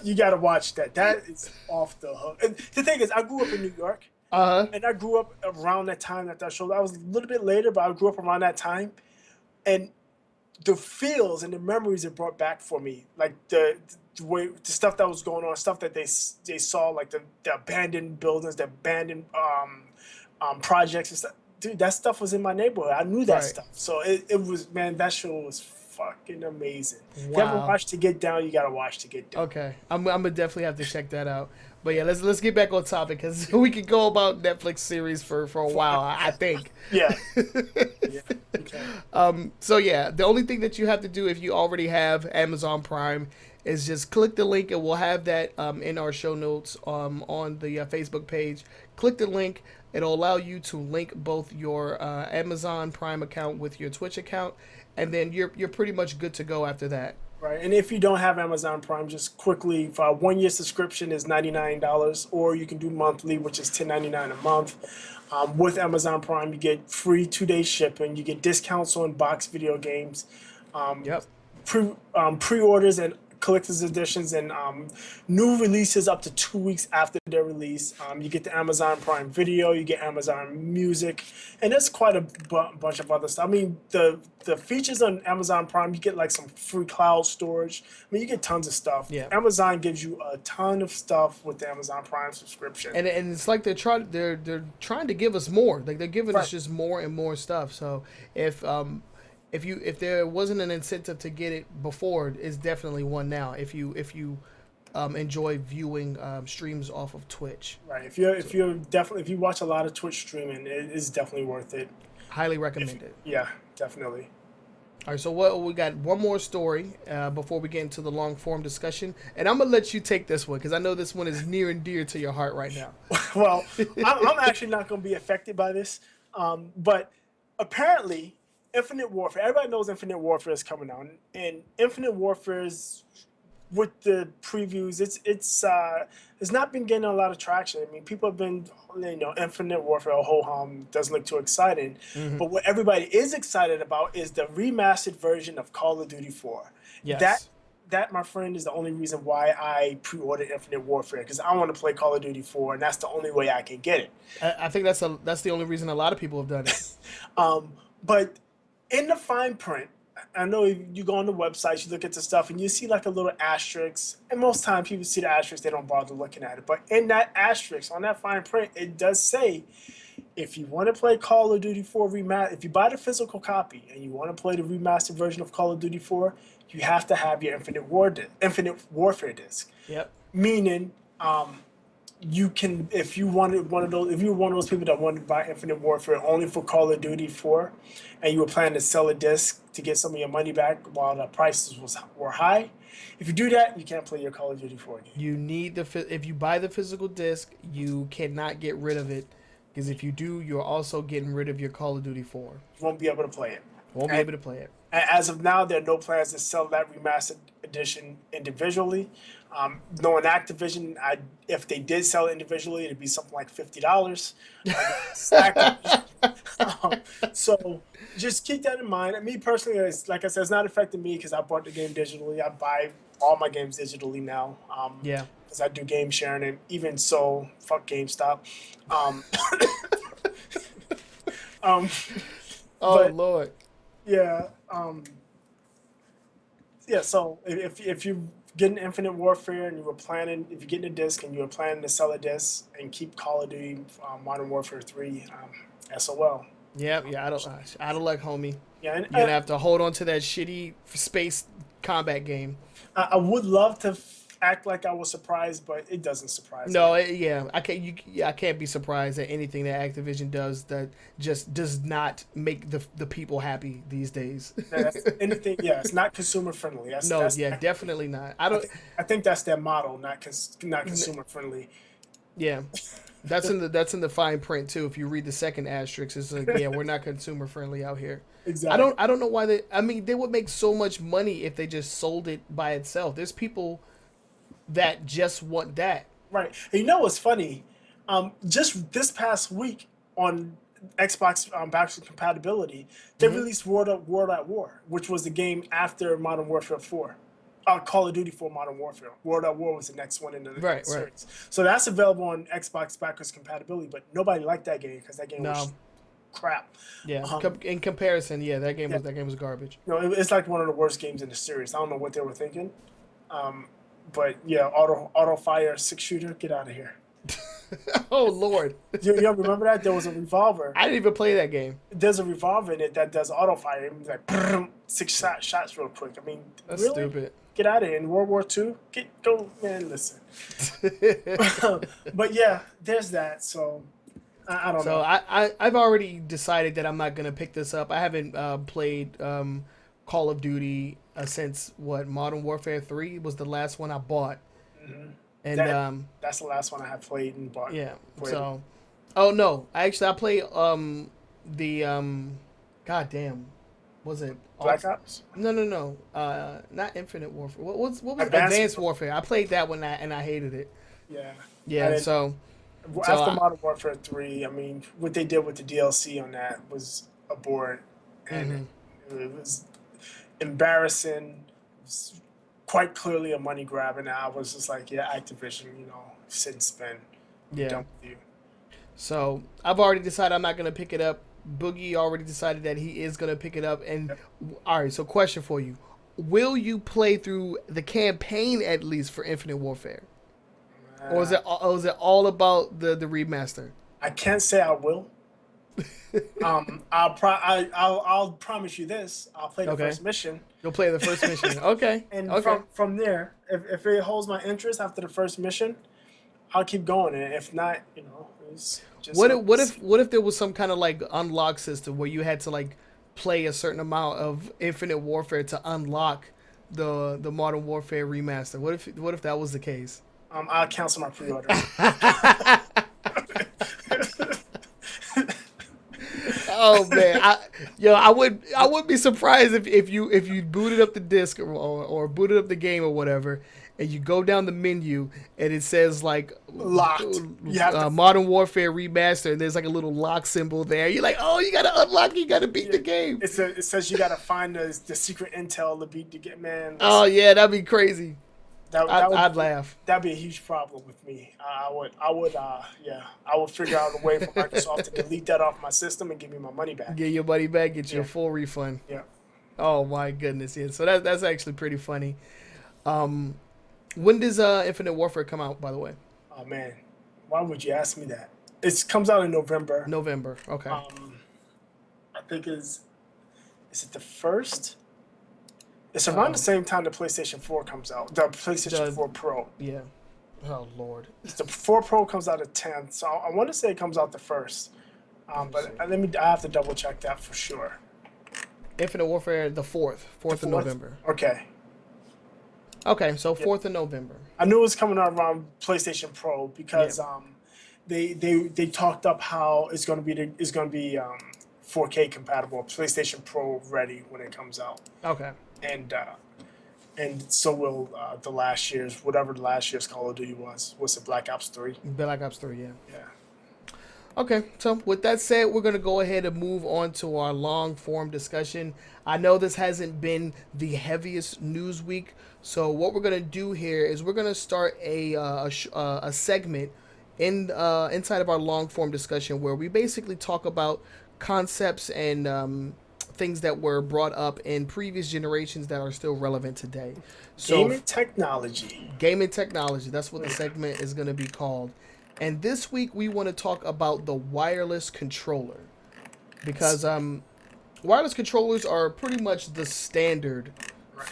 You got to watch that. That is off the hook. And the thing is, I grew up in New York, Uh huh. and I grew up around that time that show. I was a little bit later, but I grew up around that time, and the feels and the memories it brought back for me, like the way the stuff that was going on, stuff that they saw, like the abandoned buildings, the abandoned projects and stuff. Dude, that stuff was in my neighborhood. I knew that Right. stuff, so it was, man. That show was fucking amazing. If you haven't Wow. watched To Get Down, you gotta watch To Get Down. Okay. I'm gonna definitely have to check that out. But yeah, let's get back on topic because we could go about Netflix series for a while. I think. Yeah, yeah, okay. So yeah, the only thing that you have to do if you already have Amazon Prime is just click the link, and we'll have that in our show notes on the Facebook page. Click the link. It'll allow you to link both your Amazon Prime account with your Twitch account, and then you're pretty much good to go after that. Right, and if you don't have Amazon Prime, just quickly, for a 1 year subscription is $99, or you can do monthly, which is $10.99 a month. With Amazon Prime, you get free 2 day shipping. You get discounts on box video games, um, Yep. pre-orders and collector's editions, and new releases up to 2 weeks after their release. You get the Amazon Prime Video, you get Amazon Music, and there's quite a bunch of other stuff. I mean, the features on Amazon Prime, you get like some free cloud storage. I mean, you get tons of stuff. Yeah. Amazon gives you a ton of stuff with the Amazon Prime subscription. And it's like they're trying to give us more. Like they're giving us Right. just more and more stuff. So if there wasn't an incentive to get it before, it's definitely one now. If you enjoy viewing streams off of Twitch, Right. If you watch a lot of Twitch streaming, it is definitely worth it. highly If recommended. Yeah, definitely. All right, so what we got one more story before we get into the long form discussion, and I'm gonna let you take this one because I know this one is near and dear to your heart right now. Well, I'm actually not going to be affected by this, but apparently, Infinite Warfare. Everybody knows Infinite Warfare is coming out, and Infinite Warfare's with the previews, it's not been getting a lot of traction. I mean, people have been, Infinite Warfare, ho hum, doesn't look too exciting. Mm-hmm. But what everybody is excited about is the remastered version of Call of Duty 4. That Yes. that, my friend, is the only reason why I pre-ordered Infinite Warfare, because I want to play Call of Duty 4, and that's the only way I can get it. I think that's the only reason a lot of people have done it. But in the fine print, I know you go on the website, you look at the stuff, and you see like a little asterisk. And most times people see the asterisk, they don't bother looking at it. But in that asterisk, on that fine print, it does say, if you want to play Call of Duty 4 remaster, if you buy the physical copy and you want to play the remastered version of Call of Duty 4, you have to have your Infinite Warfare disc. Yep. Meaning, you can, if you wanted one of those, if you were one of those people that wanted to buy Infinite Warfare only for Call of Duty 4, and you were planning to sell a disc to get some of your money back while the prices were high, if you do that, you can't play your Call of Duty 4 game. You need if you buy the physical disc, you cannot get rid of it, because if you do, you're also getting rid of your Call of Duty 4. You won't be able to play it. Won't be able to play it. As of now, there are no plans to sell that remastered edition individually. Knowing Activision, if they did sell it individually, it'd be something like $50. So just keep that in mind. And me personally, like I said, it's not affecting me because I bought the game digitally. I buy all my games digitally now. Yeah. Because I do game sharing, and even so, fuck GameStop. Oh but, Lord. Yeah. Yeah. So if you getting Infinite Warfare and you were planning, if you're getting a disc and you were planning to sell a disc and keep Call of Duty Modern Warfare 3, SOL. Yeah. I don't like, homie. Yeah, and, You're gonna have to hold on to that shitty space combat game. I would love to act like I was surprised, but it doesn't surprise me. No, I can't. I can't be surprised at anything that Activision does that just does not make the people happy these days. Anything, yeah, it's not consumer friendly. Definitely not. I think that's their motto, not consumer friendly. Yeah, that's in the fine print too. If you read the second asterisk, it's like, yeah, we're not consumer friendly out here. Exactly. I don't know why they would make so much money if they just sold it by itself. There's people that just want that. Right. And you know what's funny? Just this past week on Xbox backwards compatibility, they released World at War, which was the game after Modern Warfare 4. Call of Duty 4 Modern Warfare. World at War was the next one in the series. Right. So that's available on Xbox backwards compatibility, but nobody liked that game because that game was crap. Yeah. In comparison, yeah, that game was garbage. It's like one of the worst games in the series. I don't know what they were thinking. But yeah, auto fire 6-shooter, get out of here. Oh Lord! You remember that? There was a revolver. I didn't even play that game. There's a revolver in it that does auto fire. It was like 6 shots real quick. I mean, that's really? Stupid. Get out of here. In World War II, go, man. Listen. But yeah, there's that. So I don't know. So I've already decided that I'm not gonna pick this up. I haven't played Call of Duty since Modern Warfare 3 was the last one I bought. Mm-hmm. And that's the last one I have played and bought. Yeah. So, oh no, I played God damn, was it Black Ops? No, not Infinite Warfare. What was Advanced Warfare? I played that one and I hated it. Yeah. So after Modern Warfare 3, I mean, what they did with the DLC on that was abhorrent, and it was embarrassing. It was quite clearly a money grab, and I was just like, yeah, Activision, sit and spend. Yeah. Done with you. So I've already decided I'm not gonna pick it up. Boogie already decided that he is gonna pick it up. And all right, so question for you: will you play through the campaign at least for Infinite Warfare, or is it all about the remaster? I can't say I will. I'll promise you this. I'll play the first mission. You'll play the first mission. Okay. And from there, if it holds my interest after the first mission, I'll keep going. And if not, it's just what if there was some kind of like unlock system where you had to like play a certain amount of Infinite Warfare to unlock the Modern Warfare remaster? What if that was the case? I'll cancel my pre-order. Oh man, I would be surprised if you booted up the disc or booted up the game or whatever, and you go down the menu and it says like Locked. You have to. Modern Warfare Remaster, and there's like a little lock symbol there. You're like, oh, you gotta unlock, you gotta beat Yeah, the game. it says you got to find the secret intel to beat the game. Man, Oh listen, yeah, that'd be crazy. that would I'd laugh. that'd be a huge problem with me. Yeah, I would figure out a way for Microsoft to delete that off my system and give me my money back. Get your money back, get you a Yeah, full refund. yeah. Oh my goodness, yeah. So that's actually pretty funny. Um, when does Infinite Warfare come out? By the way, Oh man, why would you ask me that? It comes out in November. November. Okay. Um, I think is it the first? It's around the Um, same time the PlayStation 4 comes out. The PlayStation the 4 Pro. yeah. Oh Lord. The 4 Pro comes out the 10th, so I want to say it comes out the first. Let me But see. I have to double check that for sure. Infinite Warfare the The fourth of 4th? November. Okay. Okay, so Yeah. 4th of November. I knew it was coming out around PlayStation Pro Yeah. because they talked up how it's going to be 4K compatible, PlayStation Pro ready when it comes out, Okay. and so will the last year's whatever the last year's Call of Duty was. Was it Black Ops 3? Black Ops 3. Yeah. Yeah. Okay, so with that said, we're going to go ahead and move on to our long form discussion. I know this hasn't been the heaviest news week, so what we're going to do here is we're going to start a segment inside of our long form discussion where we basically talk about concepts and things that were brought up in previous generations that are still relevant today. So, Gaming technology. gaming technology, that's what the segment is going to be called. And this week we want to talk about the wireless controller because wireless controllers are pretty much the standard Right.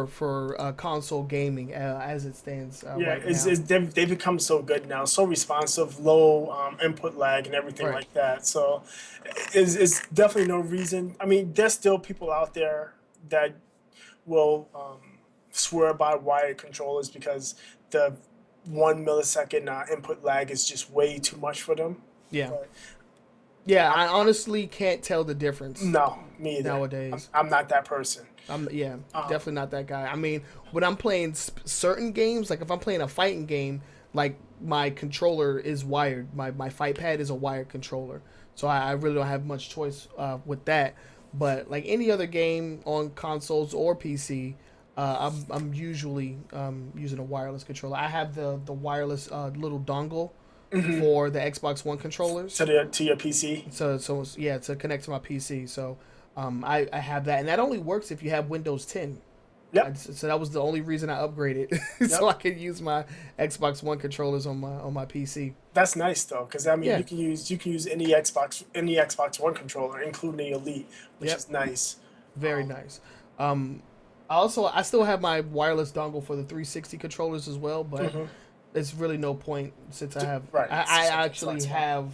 for console gaming as it stands Yeah, right now. they've become so good now, so responsive, low input lag, and everything Right. like that. So, it's definitely no reason. I mean, there's still people out there that will swear by wired controllers because the 1 millisecond input lag is just way too much for them. Yeah. But Yeah, I honestly can't tell the difference no, me either. nowadays. I'm not that person. Yeah, Um, definitely not that guy. I mean, when I'm playing certain games, like if I'm playing a fighting game, like my controller is wired. My fight pad is a wired controller, so I really don't have much choice with that. But like any other game on consoles or PC, I'm usually using a wireless controller. I have the wireless little dongle for the Xbox One controllers. to your PC. Yeah, to connect to my PC. So I have that, and that only works if you have Windows 10. Yep. So that was the only reason I upgraded, so I could use my Xbox One controllers on my PC. That's nice though, because I mean Yeah. you can use any Xbox One controller, including the Elite, which Yep. is nice. Very nice. Um, I still have my wireless dongle for the 360 controllers as well, but Mhm. it's really no point since I have Right. I So actually Xbox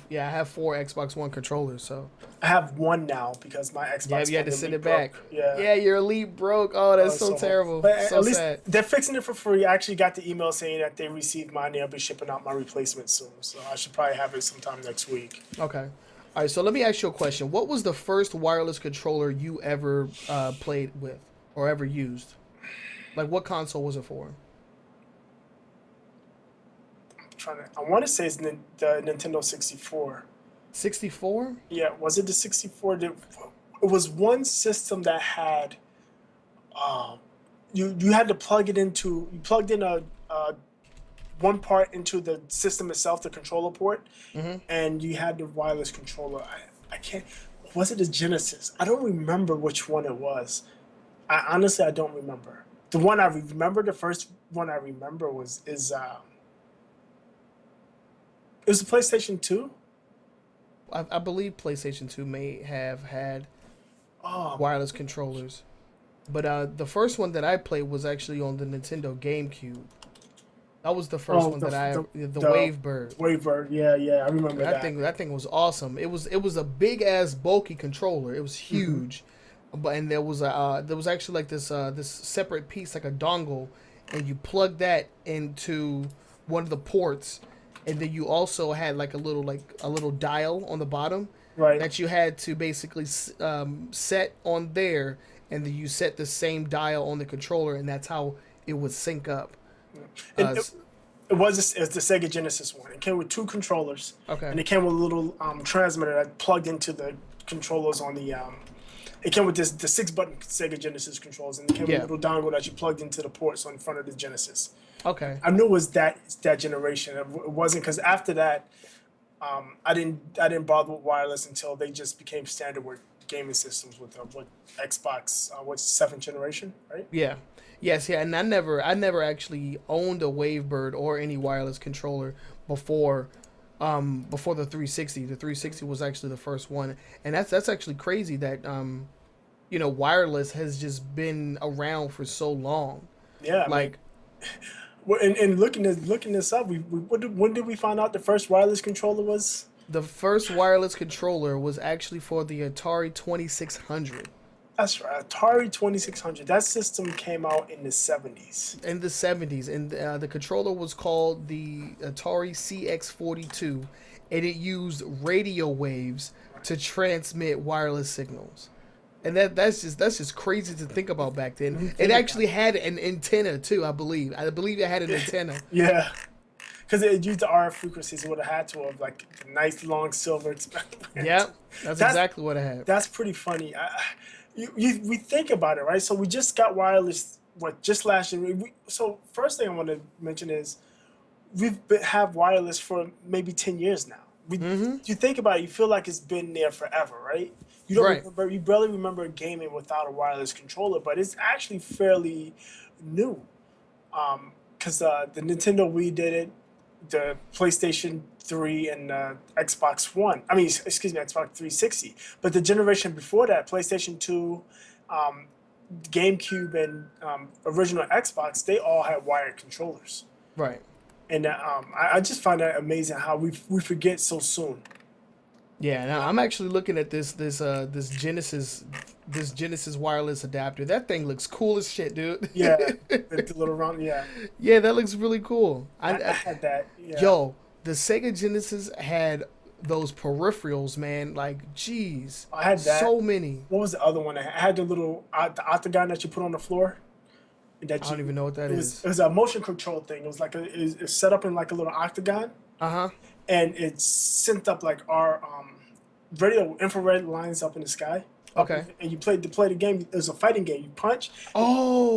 One. have 4 Xbox One controllers. So I have one now because my Xbox you had One to send Elite it back. broke. Yeah. Yeah, your Elite broke. Oh, that's Oh, so terrible. But So at least sad. they're fixing it for free. I actually got the email saying that they received mine. They'll be shipping out my replacement soon, so I should probably have it sometime next week. Okay. All right, so let me ask you a question. What was the first wireless controller you ever played with or ever used? Like, what console was it for? I want to say it's the Nintendo 64. 64? Yeah, was it the 64? It was one system that had you had to you plugged in a one part into the system itself, the controller port, Mm-hmm. and you had the wireless controller. I can't. Was it the Genesis? I don't remember which one it was. I don't remember. The one I remember, the first one I remember it was the PlayStation 2. I believe PlayStation 2 may have had Oh, wireless controllers. But the first one that I played was actually on the Nintendo GameCube. That was the first one that the Wavebird. Wavebird. Yeah, I remember that. That thing was awesome. It was a big ass bulky controller. It was huge, and there was actually like this separate piece like a dongle, and you plug that into one of the ports, and then you also had like a little dial on the bottom Right. that you had to basically set on there, and then you set the same dial on the controller, and that's how it would sync up. And Uh, it's the Sega Genesis one. It came with two controllers, okay. and it came with a little transmitter that plugged into the controllers on the. It came with the 6-button Sega Genesis controls, and it came with a Yeah. little dongle that you plugged into the ports on front of the Genesis. Okay. I knew it was that generation. It wasn't, because after that, I didn't bother with wireless until they just became standard with gaming systems with Xbox. What's 7th generation, right? Yeah. Yes, yeah, and I never actually owned a Wavebird or any wireless controller before before the 360. The 360 was actually the first one. And that's actually crazy that wireless has just been around for so long. Yeah, I mean, Like and looking this up, when did we find out the first wireless controller was? the first wireless controller was actually for the Atari 2600 That's right, Atari 2600. That system came out in the 70s. in the 70s, and the controller was called the Atari CX42, and it used radio waves to transmit wireless signals. And that's just crazy to think about back then. It actually had an antenna too, I believe. I believe it had an antenna. Yeah, because it used the RF frequencies. It would have had to have like the nice long silver. Yep, that's exactly what I had. That's pretty funny. We think about it, right? So we just got wireless. What, just last year? So first thing I want to mention is have wireless for maybe 10 years now. You think about it, you feel like it's been there forever, right? You don't Right. remember, you barely remember gaming without a wireless controller, but it's actually fairly new. Because the Nintendo Wii did it, the PlayStation 3 and Xbox One. I mean, excuse me, Xbox 360. But the generation before that, PlayStation 2, um, GameCube, and original Xbox, they all had wired controllers. Right. And I just find that amazing how we forget so soon. Yeah, now I'm actually looking at this Genesis wireless adapter. That thing looks cool as shit, dude. Yeah, the little round. Yeah, Yeah, that looks really cool. I had that. Yeah, Yo, the Sega Genesis had those peripherals, man. Like, jeez, I had that. so many. What was the other one? I had the little the octagon that you put on the floor. I don't even know what that is. It was a motion control thing. It was like it was set up in like a little octagon, Uh huh. and it synced up like our radio infrared lines up in the sky. Okay. And you play the game. It was a fighting game. You punch, and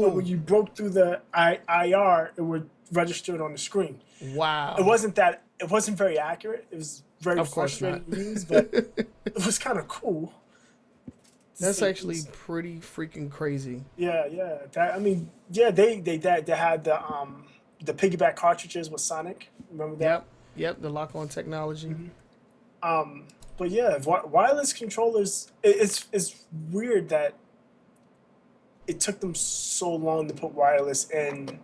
when Oh, you broke through the IR, it would register it on the screen. wow. It wasn't very accurate. It was very Of course frustrating not. to use, but it was kind of cool. That's See, actually pretty freaking crazy. yeah. That, I mean, yeah, they had the piggyback cartridges with Sonic. Remember that? Yep. Yep. The lock-on technology. But yeah, wireless controllers. It's weird that it took them so long to put wireless and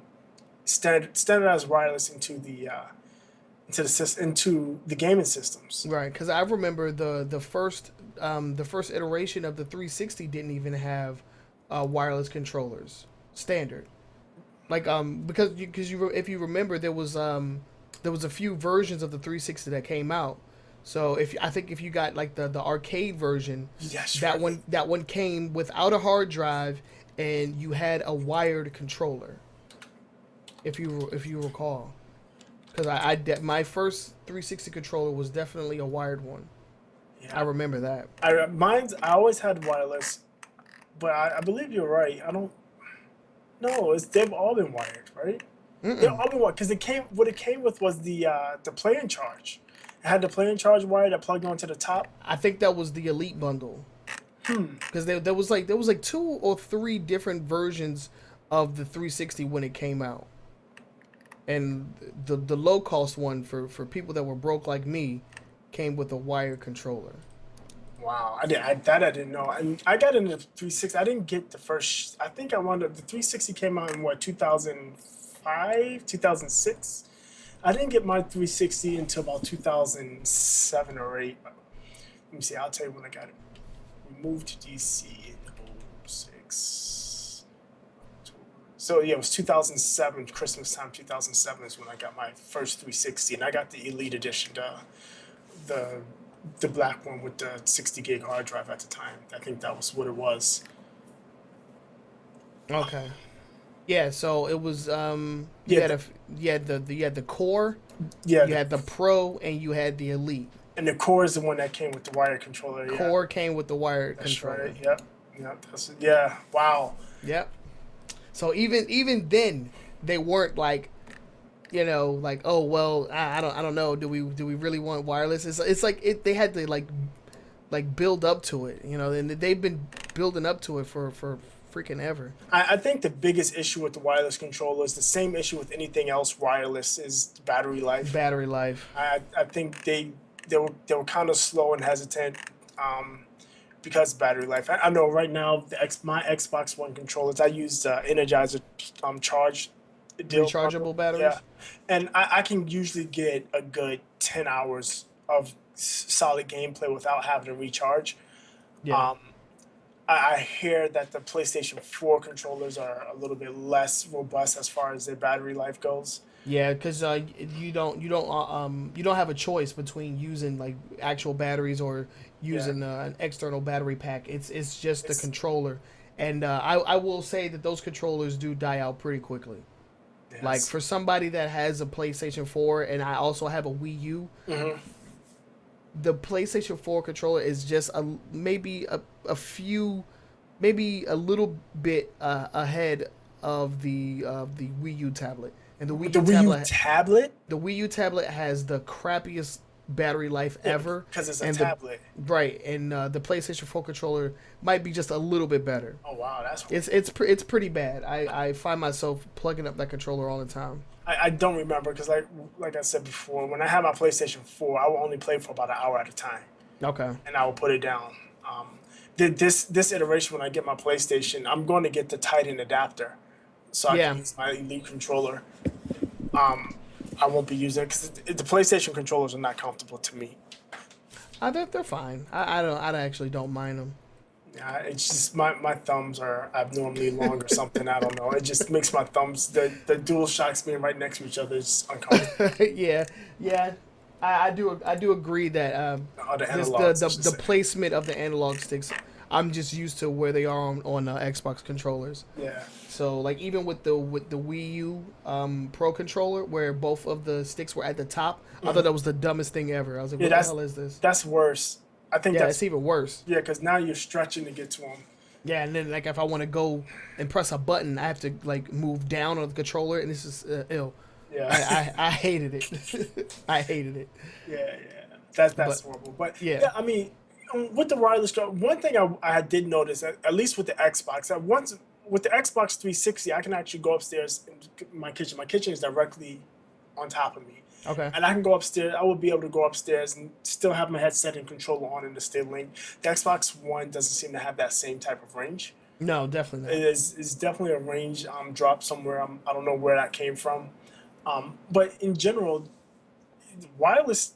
standardized wireless into the gaming systems. Right, because I remember the first iteration of the 360 didn't even have wireless controllers standard. Like if you remember there was a few versions of the 360 that came out. So I think if you got like the arcade version, Yes, that right. one came without a hard drive, and you had a wired controller. If you recall, because my first 360 controller was definitely a wired one. I Yeah, remember that. I always had wireless, but I believe you're right. I don't. No, they've all been wired, right? They've Mm-mm. all been wired because what it came with was the play and charge. It had the play and charge wire that plugged onto the top. I think that was the Elite bundle. Because there was like two or three different versions of the 360 when it came out, and the low cost one for people that were broke like me came with a wired controller. Wow, I didn't know. And I got into the 360. I didn't get the first. I think I wanted the 360 came out in what, 2005, 2006. I didn't get my 360 until about 2007 or 8. Let me see. I'll tell you when I got it. We moved to DC in '06. So yeah, it was 2007, Christmas time. 2007 is when I got my first 360, and I got the Elite Edition, the the black one with the 60 gig hard drive at the time. I think that was what it was. Okay. Yeah, so it was Yeah, the, you had the core, yeah, you had the pro, and you had the elite. and the core is the one that came with the wired controller. Yeah, Core came with the wired that's controller. right. Yep. Yep. Yeah. Wow. Yep. So even then they weren't like, like, oh well, I don't know, do we really want wireless? It's like they had to like build up to it, and they've been building up to it for freaking ever. I think the biggest issue with the wireless controller is the same issue with anything else wireless is battery life. Battery life. I think they were kind of slow and hesitant because of battery life. I know right now my Xbox One controllers I use Energizer charge deal Rechargeable batteries. yeah, and I can usually get a good 10 hours of solid gameplay without having to recharge. Yeah. Um, I hear that the PlayStation 4 controllers are a little bit less robust as far as their battery life goes. Yeah, because you don't have a choice between using like actual batteries or Yeah, using an external battery pack. It's just the it's controller, and I will say that those controllers do die out pretty quickly. Like yes. for somebody that has a PlayStation 4 and I also have a Wii U, Hmm. the PlayStation 4 controller is just maybe a few, maybe a little bit ahead of the Wii U tablet. And With the Wii U tablet, the Wii U tablet has the crappiest battery life yeah, ever, because it's a and tablet. the PlayStation 4 controller might be just a little bit better. Oh wow, that's It's pretty bad. I find myself plugging up that controller all the time. I don't remember because like I said before, when I had my PlayStation 4, I would only play for about an hour at a time, Okay. and I will put it down. This iteration when I get my PlayStation, I'm going to get the Titan adapter, so I can Yeah. use my Elite controller. Um, I won't be using it because the PlayStation controllers are not comfortable to me. They're fine. I actually don't mind them. Yeah, it's just my thumbs are abnormally long or something. I don't know. It just makes my thumbs the dual shocks being right next to each other is uncomfortable. Yeah, yeah. I do agree that Or the just analogs, I should the say. placement of the analog sticks. I'm just used to where they are on Xbox controllers. Yeah. So like even with the Wii U Pro controller, where both of the sticks were at the top, I thought that was the dumbest thing ever. I was like, Yeah, what the hell is this? that's worse. I think Yeah, that's it's even worse. yeah, because now you're stretching to get to them. Yeah, and then like if I want to go and press a button, I have to like move down on the controller, and this is ill. Yeah. I hated it. I hated it. Yeah, yeah. That's But horrible. But yeah, yeah, I mean, with the wireless, one thing I did notice, at least with the Xbox, that once with the Xbox 360, I can actually go upstairs in my kitchen. My kitchen is directly on top of me, okay. and I can go upstairs. I would be able to go upstairs and still have my headset and controller on and to stay linked. The Xbox One doesn't seem to have that same type of range. No, definitely It not. is definitely a range drop somewhere. I don't know where that came from, but in general, wireless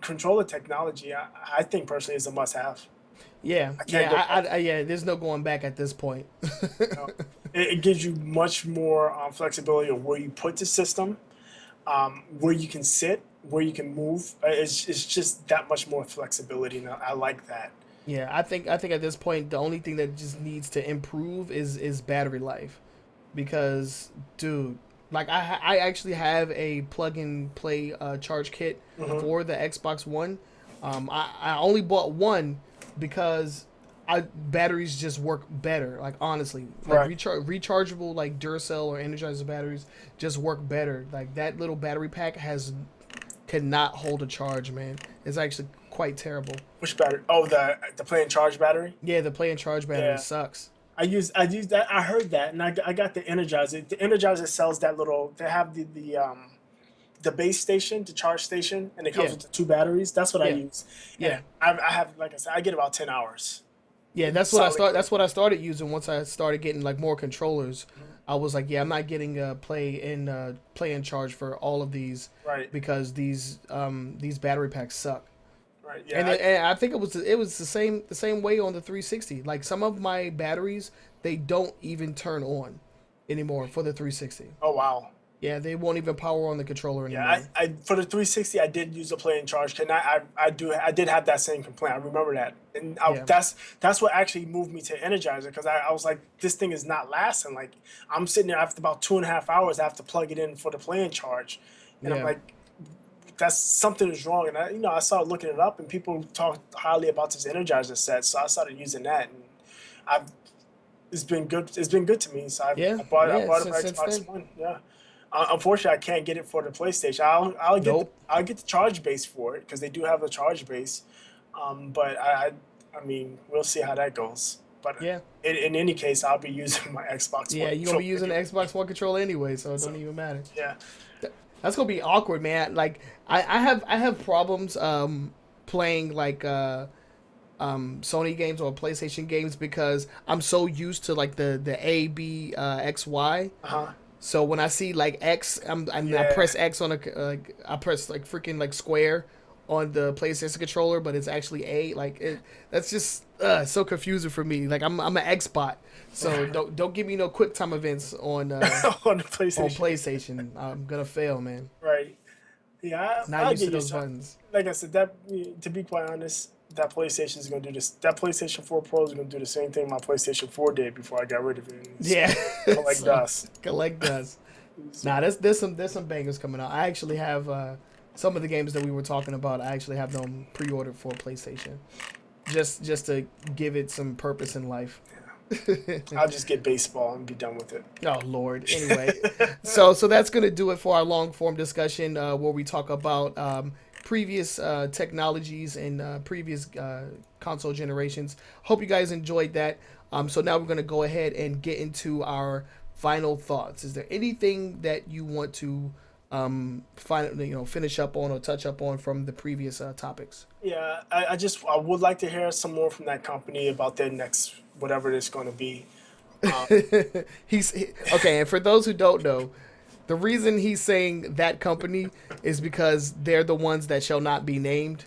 controller technology, I think personally is a must-have. Yeah, I can't go yeah, back. yeah. There's no going back at this point. You know? It gives you much more flexibility of where you put the system, where you can sit, where you can move. It's just that much more flexibility, and I like that. Yeah, I think at this point the only thing that just needs to improve is battery life, because dude, like I actually have a plug and play charge kit Hmm. for the Xbox One. I only bought one because batteries just work better. Like honestly, like Right. rechargeable like Duracell or Energizer batteries just work better. Like that little battery pack cannot hold a charge, man. It's actually quite terrible. Which battery? Oh, the play and charge battery. Yeah, the play and charge battery Yeah. sucks. I use that. I heard that, and I got the Energizer. The Energizer sells that little. They have the base station, the charge station, and it comes Yeah, with the two batteries. That's what I yeah, use, yeah, and I have like I said, I get about 10 hours. yeah. Solid. That's what I started using once I started getting like more controllers. I was like, yeah, I'm not getting play and charge for all of these Right, because these battery packs suck. right, And, yeah, and I think it was the same way on the 360. Like some of my batteries, they don't even turn on anymore for the 360. oh wow, Yeah, they won't even power on the controller Yeah, anymore. I for the 360, I did use a play in charge, and I did have that same complaint. I remember that, and Yeah, that's what actually moved me to Energizer, because I was like, this thing is not lasting. Like, I'm sitting there after about 2.5 hours, I have to plug it in for the play in charge, and I'm yeah, like, that's something is wrong. And I started looking it up, and people talked highly about this Energizer set, so I started using that, and I've it's been good. It's been good to me. So yeah, I yeah. bought it for Since Xbox then, One. Yeah. Unfortunately, I can't get it for the PlayStation. nope. I'll get the charge base for it, because they do have a charge base. But I mean, we'll see how that goes. But Yeah, in any case, I'll be using my Xbox yeah. One You're gonna be controller using the anyway. Xbox One controller anyway, so it So don't even matter. yeah, That's gonna be awkward, man. Like I have problems playing like Sony games or PlayStation games because I'm so used to like the A B X Y. uh huh, So when I see like X, I yeah, press X on a I press like freaking like square on the PlayStation controller, but it's actually A. Like that's just so confusing for me. Like I'm an X bot, so don't give me no quick time events on the on PlayStation. PlayStation. I'm gonna fail, man. Right. Yeah, Not I'll used get to those used to it. buttons. Like I said, to be quite honest, that PlayStation is gonna do this. That PlayStation 4 Pro is gonna do the same thing my PlayStation 4 did before I got rid of it, and it's Yeah, gonna collect so dust. collect dust. Nah, So there's some bangers coming out. I actually have some of the games that we were talking about. I actually have them pre-ordered for PlayStation, just to give it some purpose in life. I'll just get baseball and be done with it. Oh Lord. Anyway, so that's gonna do it for our long form discussion where we talk about previous technologies and previous console generations. Hope you guys enjoyed that. So now we're gonna go ahead and get into our final thoughts. Is there anything that you want to finish up on or touch up on from the previous topics? Yeah, I would like to hear some more from that company about their next whatever it's going to be. Um, Okay, and for those who don't know, the reason he's saying that company is because they're the ones that shall not be named,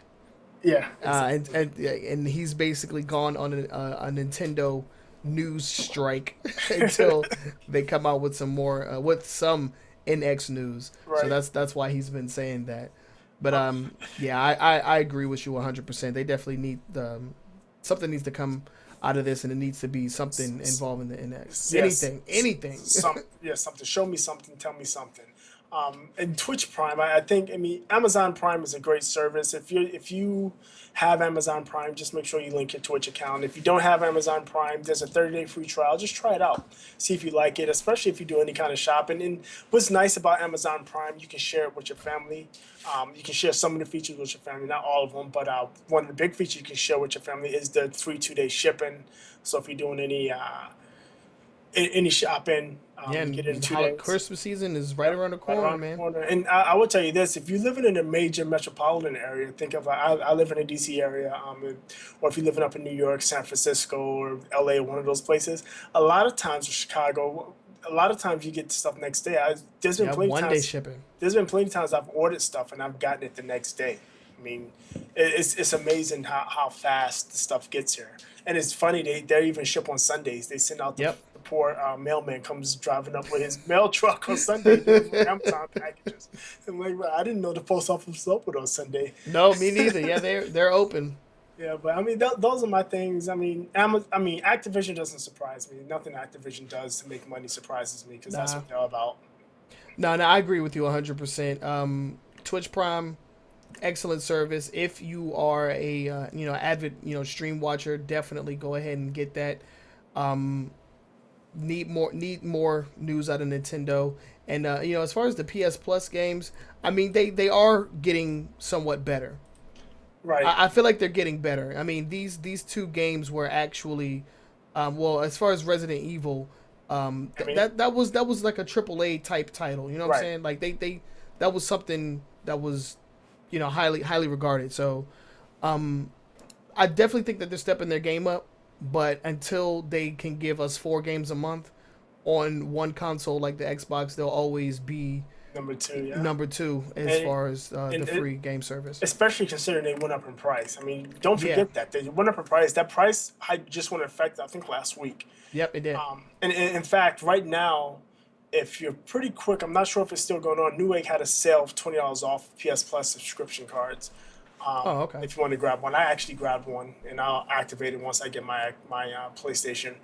yeah, and exactly. and he's basically gone on a Nintendo news strike until they come out with some more with some NX news. So Right. that's why he's been saying that. But Uh, yeah, I agree with you 100%. They definitely need something needs to come out of this, and it needs to be something involving the NX. yes, Anything. something. Show me something. Tell me something. And Twitch Prime, I think. I mean, Amazon Prime is a great service. If you have Amazon Prime, just make sure you link your Twitch account. If you don't have Amazon Prime, there's a 30-day free trial. Just try it out. See if you like it, especially if you do any kind of shopping. And what's nice about Amazon Prime, you can share it with your family. You can share some of the features with your family, not all of them, but one of the big features you can share with your family is the free 2-day shipping. So if you're doing any shopping, Yeah, you get it in and 2 days. Christmas season is right Yep, around the right corner, around the man. corner. And I will tell you this: if you're living in a major metropolitan area, think of I live in a DC area, or if you're living up in New York, San Francisco, or LA, one of those places. A lot of times, or Chicago, a lot of times you get stuff next day. Yeah, 1 day shipping. There's been plenty of times I've ordered stuff and I've gotten it the next day. I mean, it's amazing how fast the stuff gets here. And it's funny they even ship on Sundays. They send out Yep. the poor mailman comes driving up with his mail truck on Sunday delivering Amazon packages. I'm like, well, I didn't know the post office was open on Sunday. No, me neither. Yeah, they're open. Yeah, but I mean, those are my things. I mean, I mean, Activision doesn't surprise me. Nothing Activision does to make money surprises me, because that's Nah. what they're about. No, I agree with you 100%. Twitch Prime, excellent service. If you are a avid stream watcher, definitely go ahead and get that. Um, need more news out of Nintendo, and as far as the PS Plus games, I mean they are getting somewhat better. Right. I feel like they're getting better. I mean these two games were actually, well, as far as Resident Evil, I mean, that was like a AAA type title. You know what I'm right. saying? Like they that was something that was highly regarded. So I definitely think that they're stepping their game up. But until they can give us 4 games a month on one console like the Xbox, they'll always be Number two, yeah. number two as And, far as the and free game service. especially considering they went up in price. I mean, don't Yeah. forget that they went up in price. That price hike just went into effect, I think, last week. Yep, it did. And in fact, right now, if you're pretty quick, I'm not sure if it's still going on. Newegg had a sale of $20 off PS Plus subscription cards. Oh, okay. If you want to grab one, I actually grabbed one, and I'll activate it once I get my PlayStation.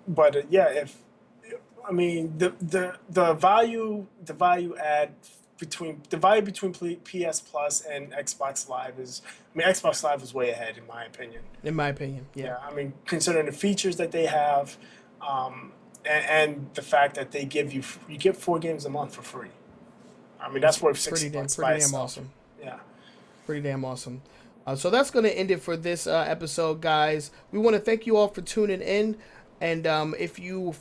But yeah, if I mean the value add between PS Plus and Xbox Live is, I mean, Xbox Live is way ahead in my opinion. In my opinion, yeah. Yeah, I mean, considering the features that they have, and the fact that they give you get 4 games a month for free. I mean, that's worth 60 bucks by Pretty damn itself. awesome. Yeah. Pretty damn awesome. So that's going to end it for this episode, guys. We want to thank you all for tuning in. And if you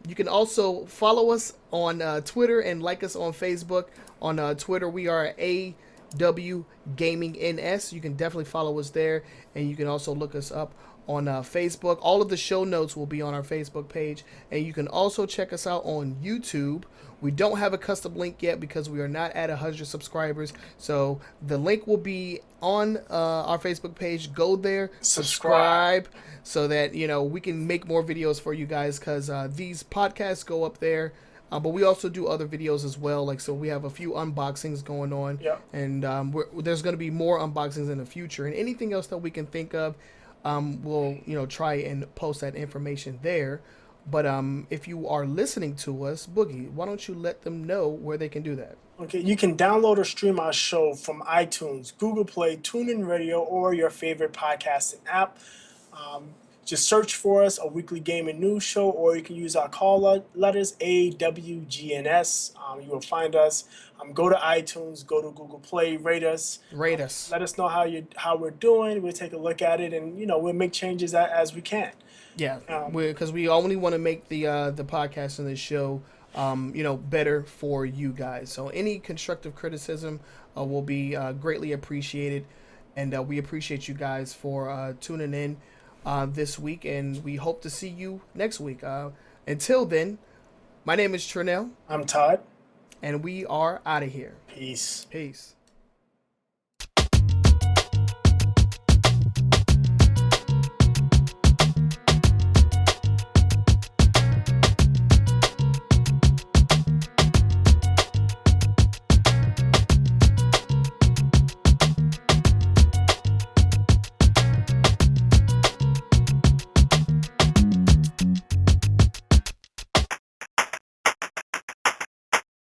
you can also follow us on Twitter and like us on Facebook. On Twitter, we are AW Gaming NS. You can definitely follow us there, and you can also look us up on Facebook. All of the show notes will be on our Facebook page, and you can also check us out on YouTube. We don't have a custom link yet because we are not at 100 subscribers. So the link will be on our Facebook page. Go there, subscribe, so that we can make more videos for you guys, because these podcasts go up there. But we also do other videos as well. Like, so we have a few unboxings going on, Yep. and there's going to be more unboxings in the future, and anything else that we can think of. We'll try and post that information there. But if you are listening to us, Boogie, why don't you let them know where they can do that? Okay, you can download or stream our show from iTunes, Google Play, TuneIn Radio, or your favorite podcasting app. Just search for us, a weekly gaming news show, or you can use our call letters, AWGNS. You will find us. Go to iTunes, go to Google Play, rate us. Rate us. Let us know how we're doing. We'll take a look at it, and we'll make changes as we can. Yeah, because we only want to make the podcast and the show better for you guys. So any constructive criticism will be greatly appreciated, and we appreciate you guys for tuning in this week, and we hope to see you next week. Until then, my name is Trenell. I'm Todd. And we are out of here. Peace. Peace.